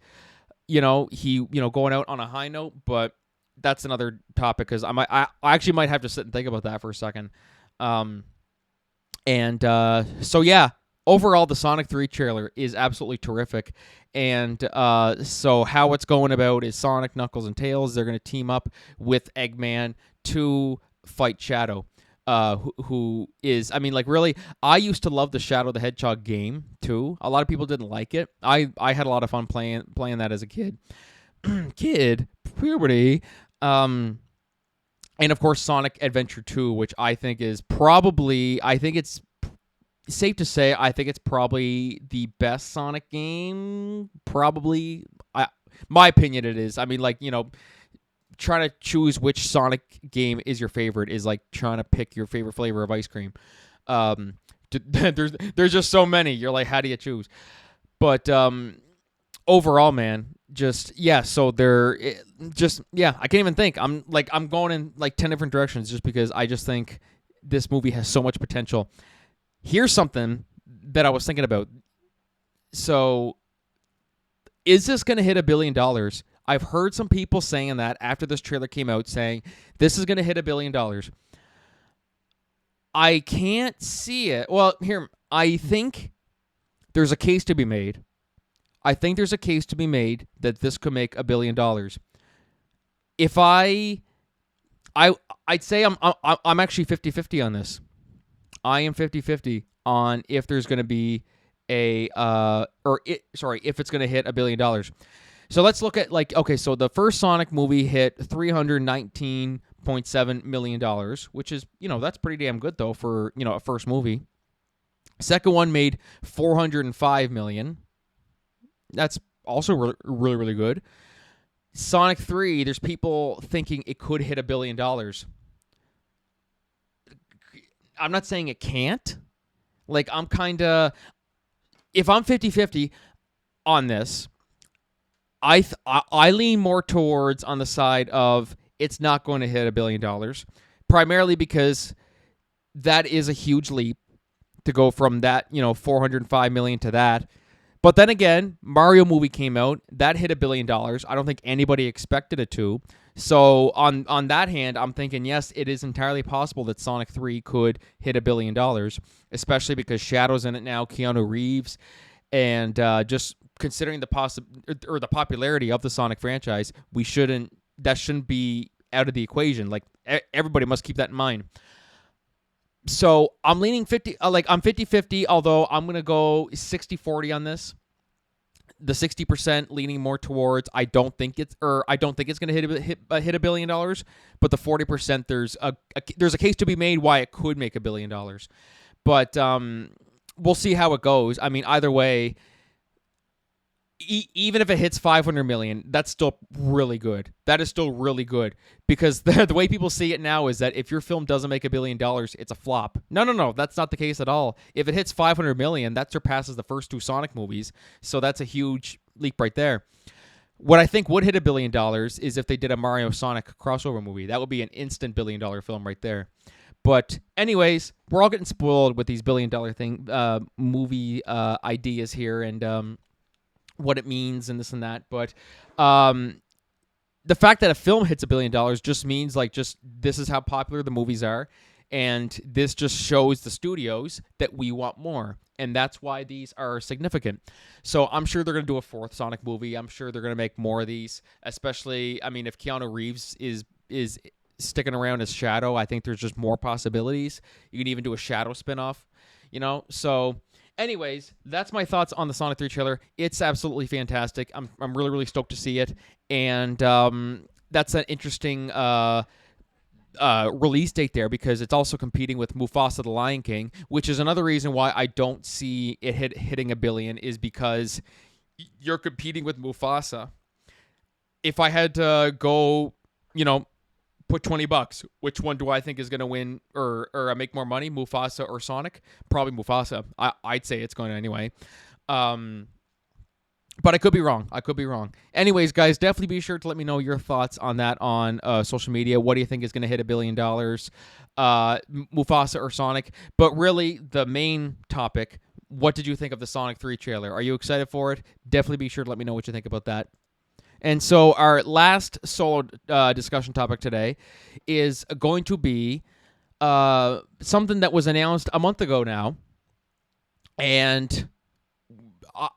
He going out on a high note. But that's another topic because I actually might have to sit and think about that for a second. So yeah. Overall, the Sonic 3 trailer is absolutely terrific. And so how it's going about is Sonic, Knuckles, and Tails, they're going to team up with Eggman to fight Shadow, who is, really, I used to love the Shadow the Hedgehog game, too. A lot of people didn't like it. I had a lot of fun playing that as a kid. Puberty. And, of course, Sonic Adventure 2, which I think is it's safe to say, I think it's probably the best Sonic game. Probably, my opinion, it is. Trying to choose which Sonic game is your favorite is like trying to pick your favorite flavor of ice cream. There's just so many. You're like, how do you choose? But overall, man, just yeah. So I can't even think. I'm going in like 10 different directions just because I just think this movie has so much potential. Here's something that I was thinking about. So, is this going to hit $1 billion? I've heard some people saying that after this trailer came out, saying this is going to hit $1 billion. I can't see it. Well, here, I think there's a case to be made. I'd that this could make $1 billion. If I'd say I'm actually 50-50 on this. I am 50-50 on if there's going to be if it's going to hit $1 billion. So let's look at so the first Sonic movie hit $319.7 million, which is, that's pretty damn good though for, a first movie. Second one made $405 million. That's also really, really good. Sonic 3, there's people thinking it could hit $1 billion. I'm not saying it can't. If I'm 50-50 on this, I lean more towards on the side of it's not going to hit $1 billion, primarily because that is a huge leap to go from that, $405 million to that. But then again, Mario movie came out, that hit $1 billion. I don't think anybody expected it to. So on that hand, I'm thinking, yes, it is entirely possible that Sonic 3 could hit $1 billion, especially because Shadow's in it now, Keanu Reeves, and just considering the popularity of the Sonic franchise, that shouldn't be out of the equation. Like, everybody must keep that in mind. So I'm leaning I'm 50-50, although I'm going to go 60-40 on this. the 60% leaning more towards I don't think it's going to hit $1 billion, but the 40% there's a case to be made why it could make $1 billion. But we'll see how it goes. I mean, either way, even if it hits 500 million, that's still really good. That is still really good, because the way people see it now is that if your film doesn't make $1 billion, it's a flop. No, that's not the case at all. If it hits 500 million, that surpasses the first 2 Sonic movies, so that's a huge leap right there. What I think would hit $1 billion is if they did a Mario Sonic crossover movie. That would be an instant $1 billion film right there. But anyways, we're all getting spoiled with these $1 billion movie ideas here, and what it means and this and that. But the fact that a film hits $1 billion just means this is how popular the movies are, and this just shows the studios that we want more, and that's why these are significant. So I'm sure they're going to do a 4th Sonic movie. I'm sure they're going to make more of these, especially, I mean, if Keanu Reeves is sticking around as Shadow, I think there's just more possibilities. You can even do a Shadow spinoff, so anyways, that's my thoughts on the Sonic 3 trailer. It's absolutely fantastic. I'm really, really stoked to see it. And that's an interesting release date there, because it's also competing with Mufasa the Lion King, which is another reason why I don't see it hitting $1 billion, is because you're competing with Mufasa. If I had to go, put $20, which one do I think is going to win or make more money, Mufasa or Sonic? Probably Mufasa. I'd say it's going to anyway. But I could be wrong. Anyways, guys, definitely be sure to let me know your thoughts on that on social media. What do you think is going to hit $1 billion? Mufasa or Sonic? But really, the main topic, what did you think of the Sonic 3 trailer? Are you excited for it? Definitely be sure to let me know what you think about that. And so our last solo discussion topic today is going to be something that was announced a month ago now, and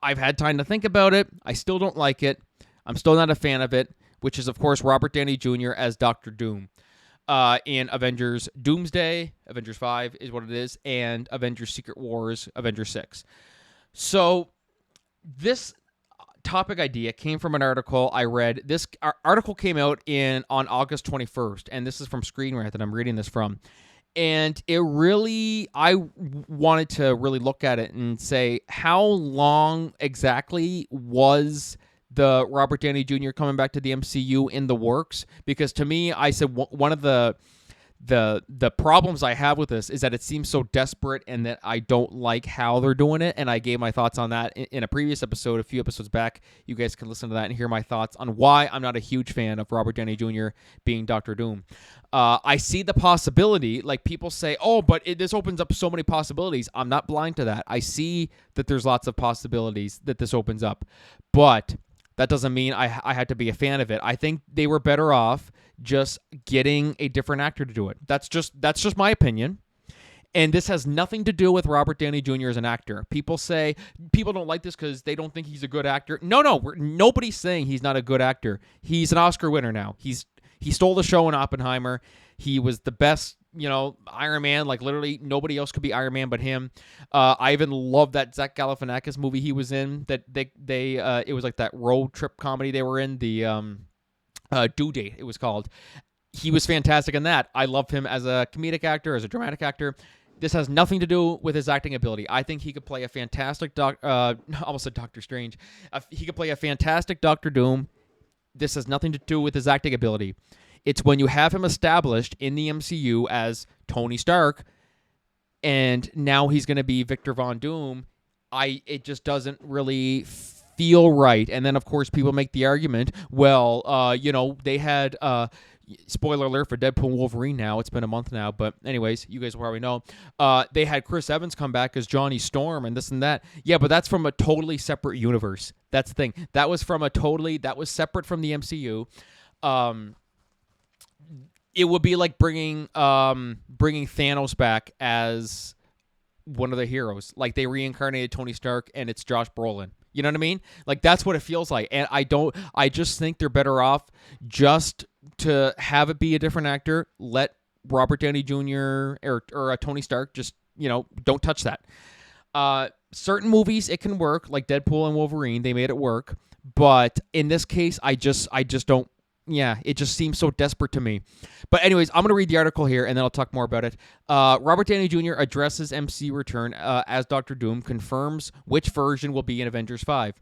I've had time to think about it. I still don't like it. I'm still not a fan of it, which is, of course, Robert Downey Jr. as Dr. Doom in Avengers Doomsday. Avengers 5 is what it is, and Avengers Secret Wars, Avengers 6. So this topic idea came from an article I read. This article came out on August 21st, and this is from Screen Rant that I'm reading this from. And I wanted to really look at it and say, how long exactly was the Robert Downey Jr. coming back to the MCU in the works? Because to me, I said one of the problems I have with this is that it seems so desperate, and that I don't like how they're doing it. And I gave my thoughts on that in a previous episode, a few episodes back. You guys can listen to that and hear my thoughts on why I'm not a huge fan of Robert Downey Jr. being Dr. Doom. I see the possibility, like people say, oh, but this opens up so many possibilities. I'm not blind to that. I see that there's lots of possibilities that this opens up, but that doesn't mean I had to be a fan of it. I think they were better off just getting a different actor to do it. That's just my opinion. And this has nothing to do with Robert Downey Jr. as an actor. People say people don't like this because they don't think he's a good actor. No, nobody's saying he's not a good actor. He's an Oscar winner now. He stole the show in Oppenheimer. He was the best, Iron Man. Like, literally nobody else could be Iron Man but him. I even love that Zach Galifianakis movie he was in. That it was like that road trip comedy they were in. The Due Date, it was called. He was fantastic in that. I love him as a comedic actor, as a dramatic actor. This has nothing to do with his acting ability. I think he could play a fantastic almost said Doctor Strange. He could play a fantastic Doctor Doom. This has nothing to do with his acting ability. It's when you have him established in the MCU as Tony Stark, and now he's going to be Victor Von Doom. It just doesn't really feel right. And then, of course, people make the argument, well, they had, spoiler alert for Deadpool and Wolverine now. It's been a month now. But anyways, you guys will probably know. They had Chris Evans come back as Johnny Storm and this and that. Yeah, but that's from a totally separate universe. That's the thing. That was separate from the MCU. It would be like bringing Thanos back as one of the heroes. Like, they reincarnated Tony Stark and it's Josh Brolin. You know what I mean? Like, that's what it feels like. And I just think they're better off just to have it be a different actor. Let Robert Downey Jr. or Tony Stark just, don't touch that. Certain movies it can work, like Deadpool and Wolverine. They made it work, but in this case, I just don't. Yeah, it just seems so desperate to me. But anyways, I'm going to read the article here, and then I'll talk more about it. Robert Downey Jr. addresses MCU return as Doctor Doom, confirms which version will be in Avengers 5.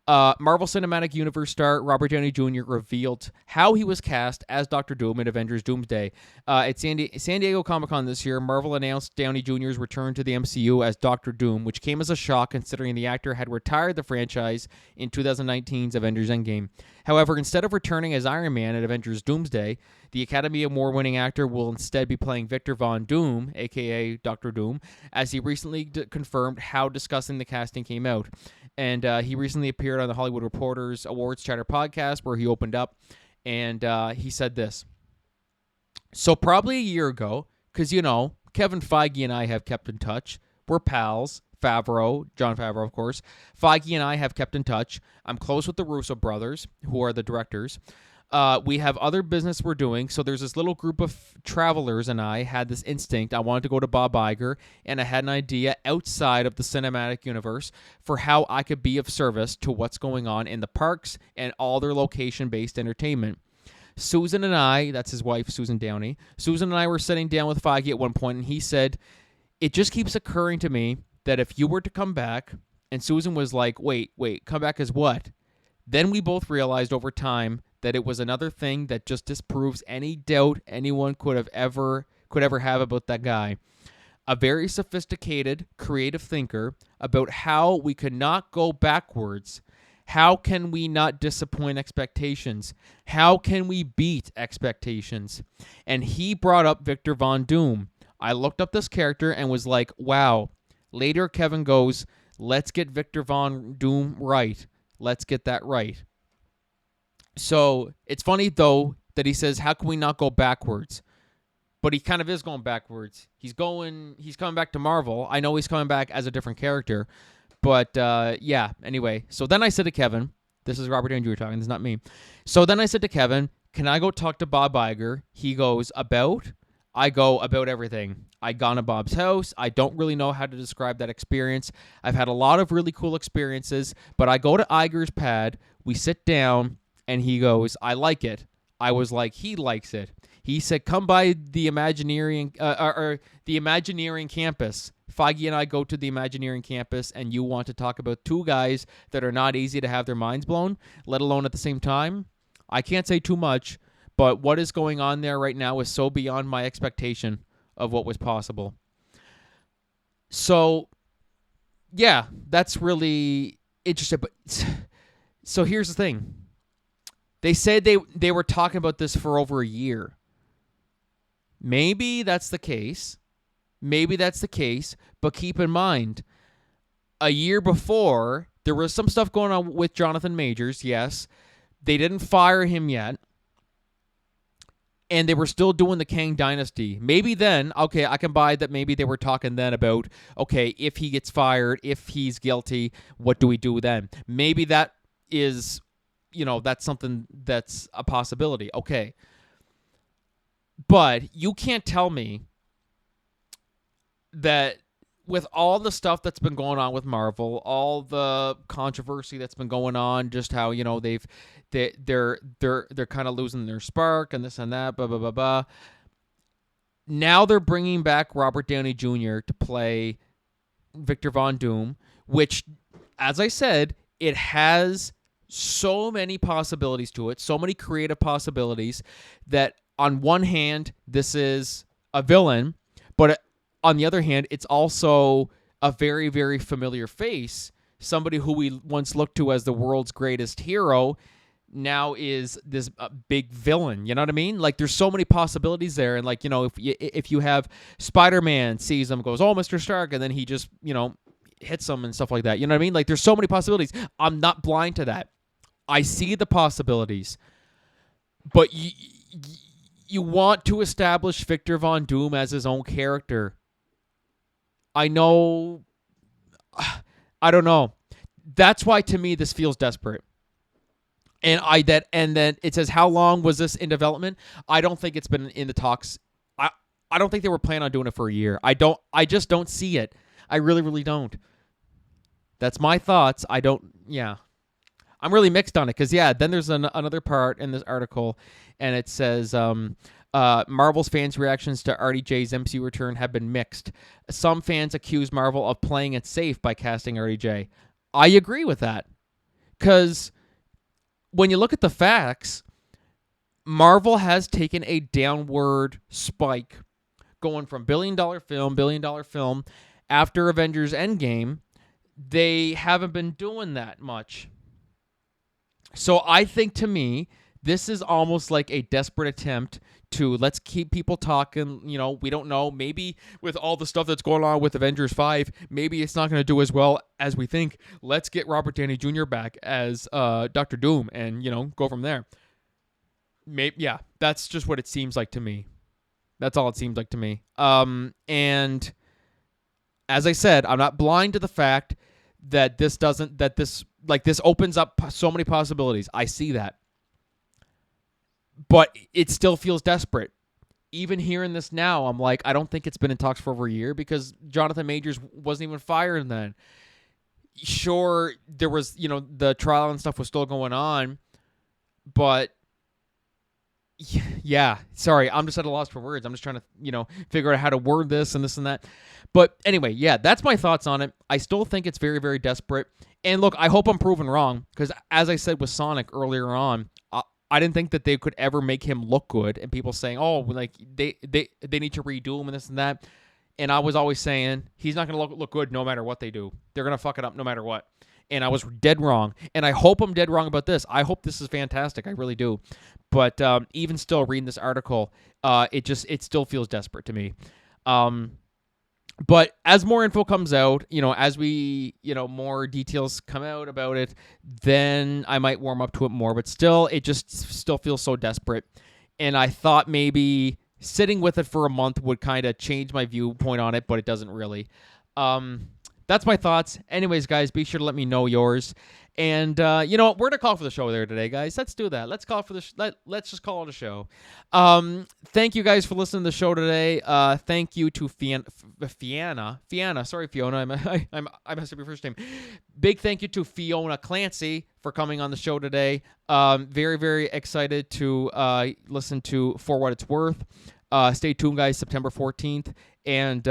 Marvel Cinematic Universe star Robert Downey Jr. revealed how he was cast as Doctor Doom in Avengers Doomsday. At San Diego Comic-Con this year, Marvel announced Downey Jr.'s return to the MCU as Doctor Doom, which came as a shock considering the actor had retired the franchise in 2019's Avengers Endgame. However, instead of returning as Iron Man at Avengers Doomsday, the Academy Award-winning actor will instead be playing Victor Von Doom, a.k.a. Doctor Doom, as he recently confirmed how discussing the casting came out. And he recently appeared on the Hollywood Reporter's Awards Chatter podcast, where he opened up, and he said this. So probably a year ago, because, Kevin Feige and I have kept in touch. We're pals. Jon Favreau, of course. Feige and I have kept in touch. I'm close with the Russo brothers, who are the directors. We have other business we're doing, so there's this little group of travelers, and I had this instinct. I wanted to go to Bob Iger, and I had an idea outside of the cinematic universe for how I could be of service to what's going on in the parks and all their location-based entertainment. Susan and I, that's his wife, Susan Downey, Susan and I were sitting down with Feige at one point, and he said, it just keeps occurring to me that if you were to come back, and Susan was like, wait, come back as what? Then we both realized over time that it was another thing that just disproves any doubt anyone could ever have about that guy. A very sophisticated, creative thinker about how we could not go backwards. How can we not disappoint expectations? How can we beat expectations? And he brought up Victor Von Doom. I looked up this character and was like, wow. Later, Kevin goes, let's get Victor Von Doom right. Let's get that right. So it's funny, though, that he says, how can we not go backwards? But he kind of is going backwards. He's coming back to Marvel. I know he's coming back as a different character. But, yeah, anyway. So then I said to Kevin, this is Robert Downey Jr. talking, this is not me. So then I said to Kevin, can I go talk to Bob Iger? He goes, about? I go, about everything. I gone to Bob's house. I don't really know how to describe that experience. I've had a lot of really cool experiences, but I go to Iger's pad, we sit down, and he goes, I like it. I was like, he likes it. He said, come by the Imagineering campus. Feige and I go to the Imagineering campus, and you want to talk about two guys that are not easy to have their minds blown, let alone at the same time? I can't say too much, but what is going on there right now is so beyond my expectation of what was possible. So, yeah, that's really interesting. But so here's the thing. They said they were talking about this for over a year. Maybe that's the case. But keep in mind, a year before, there was some stuff going on with Jonathan Majors, yes. They didn't fire him yet. And they were still doing the Kang Dynasty. Maybe then, okay, I can buy that maybe they were talking then about, okay, if he gets fired, if he's guilty, what do we do then? Maybe that is, that's something that's a possibility. Okay. But you can't tell me that with all the stuff that's been going on with Marvel, all the controversy that's been going on, just how, they're kind of losing their spark and this and that, blah, blah, blah, blah. Now they're bringing back Robert Downey Jr. to play Victor Von Doom, which, as I said, it has so many possibilities to it, so many creative possibilities that on one hand, this is a villain, but on the other hand, it's also a very, very familiar face. Somebody who we once looked to as the world's greatest hero now is this big villain. You know what I mean? Like, there's so many possibilities there. And, like, if you have Spider-Man sees him, goes, oh, Mr. Stark, and then he just, hits him and stuff like that. You know what I mean? Like, there's so many possibilities. I'm not blind to that. I see the possibilities. But you want to establish Victor Von Doom as his own character. I know, I don't know. That's why, to me, this feels desperate. And then it says, how long was this in development? I don't think it's been in the talks. I don't think they were planning on doing it for a year. I just don't see it. I really, really don't. That's my thoughts. I don't. Yeah, I'm really mixed on it because then there's another part in this article, and it says Marvel's fans' reactions to RDJ's MCU return have been mixed. Some fans accuse Marvel of playing it safe by casting RDJ. I agree with that because when you look at the facts, Marvel has taken a downward spike, going from billion dollar film after Avengers Endgame. They haven't been doing that much. So I think, to me, this is almost like a desperate attempt to let's keep people talking. We don't know. Maybe with all the stuff that's going on with Avengers 5, maybe it's not going to do as well as we think. Let's get Robert Downey Jr. back as Dr. Doom and, go from there. Maybe, that's just what it seems like to me. That's all it seems like to me. And as I said, I'm not blind to the fact that this opens up so many possibilities. I see that. But it still feels desperate. Even hearing this now, I'm like, I don't think it's been in talks for over a year because Jonathan Majors wasn't even fired then. Sure, there was, the trial and stuff was still going on, but sorry, I'm just at a loss for words. I'm just trying to, figure out how to word this and that. But anyway, that's my thoughts on it. I still think it's very, very desperate. And look, I hope I'm proven wrong because as I said with Sonic earlier on, I didn't think that they could ever make him look good, and people saying, "Oh, like they need to redo him and this and that," and I was always saying he's not going to look good no matter what they do. They're going to fuck it up no matter what, and I was dead wrong. And I hope I'm dead wrong about this. I hope this is fantastic. I really do. But even still, reading this article, it still feels desperate to me. But as more info comes out, as we, more details come out about it, then I might warm up to it more. But still, it just still feels so desperate. And I thought maybe sitting with it for a month would kind of change my viewpoint on it, but it doesn't really. That's my thoughts. Anyways, guys, be sure to let me know yours. And you know what? We're gonna call for the show there today, guys. Let's do that. Let's call for the let's just call it a show. Thank you guys for listening to the show today. Thank you to Fiona. Sorry, Fiona. I messed up your first name. Big thank you to Fiona Clancey for coming on the show today. Very, very excited to listen to For What It's Worth. Stay tuned, guys. September 14th. And,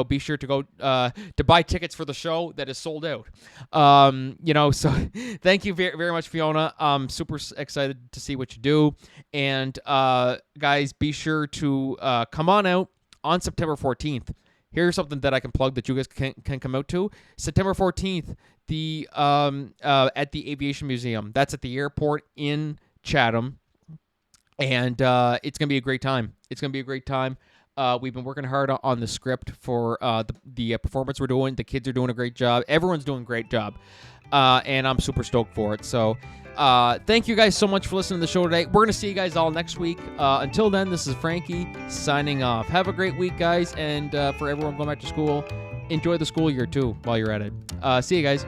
be sure to go to buy tickets for the show that is sold out. So thank you very, very much, Fiona. I'm super excited to see what you do. And, guys, be sure to come on out on September 14th. Here's something that I can plug that you guys can come out to. September 14th, at the Aviation Museum. That's at the airport in Chatham. And it's going to be a great time. We've been working hard on the script for the performance we're doing. The kids are doing a great job. Everyone's doing a great job. And I'm super stoked for it. So thank you guys so much for listening to the show today. We're going to see you guys all next week. Until then, this is Franky signing off. Have a great week, guys. And for everyone going back to school, enjoy the school year, too, while you're at it. See you guys.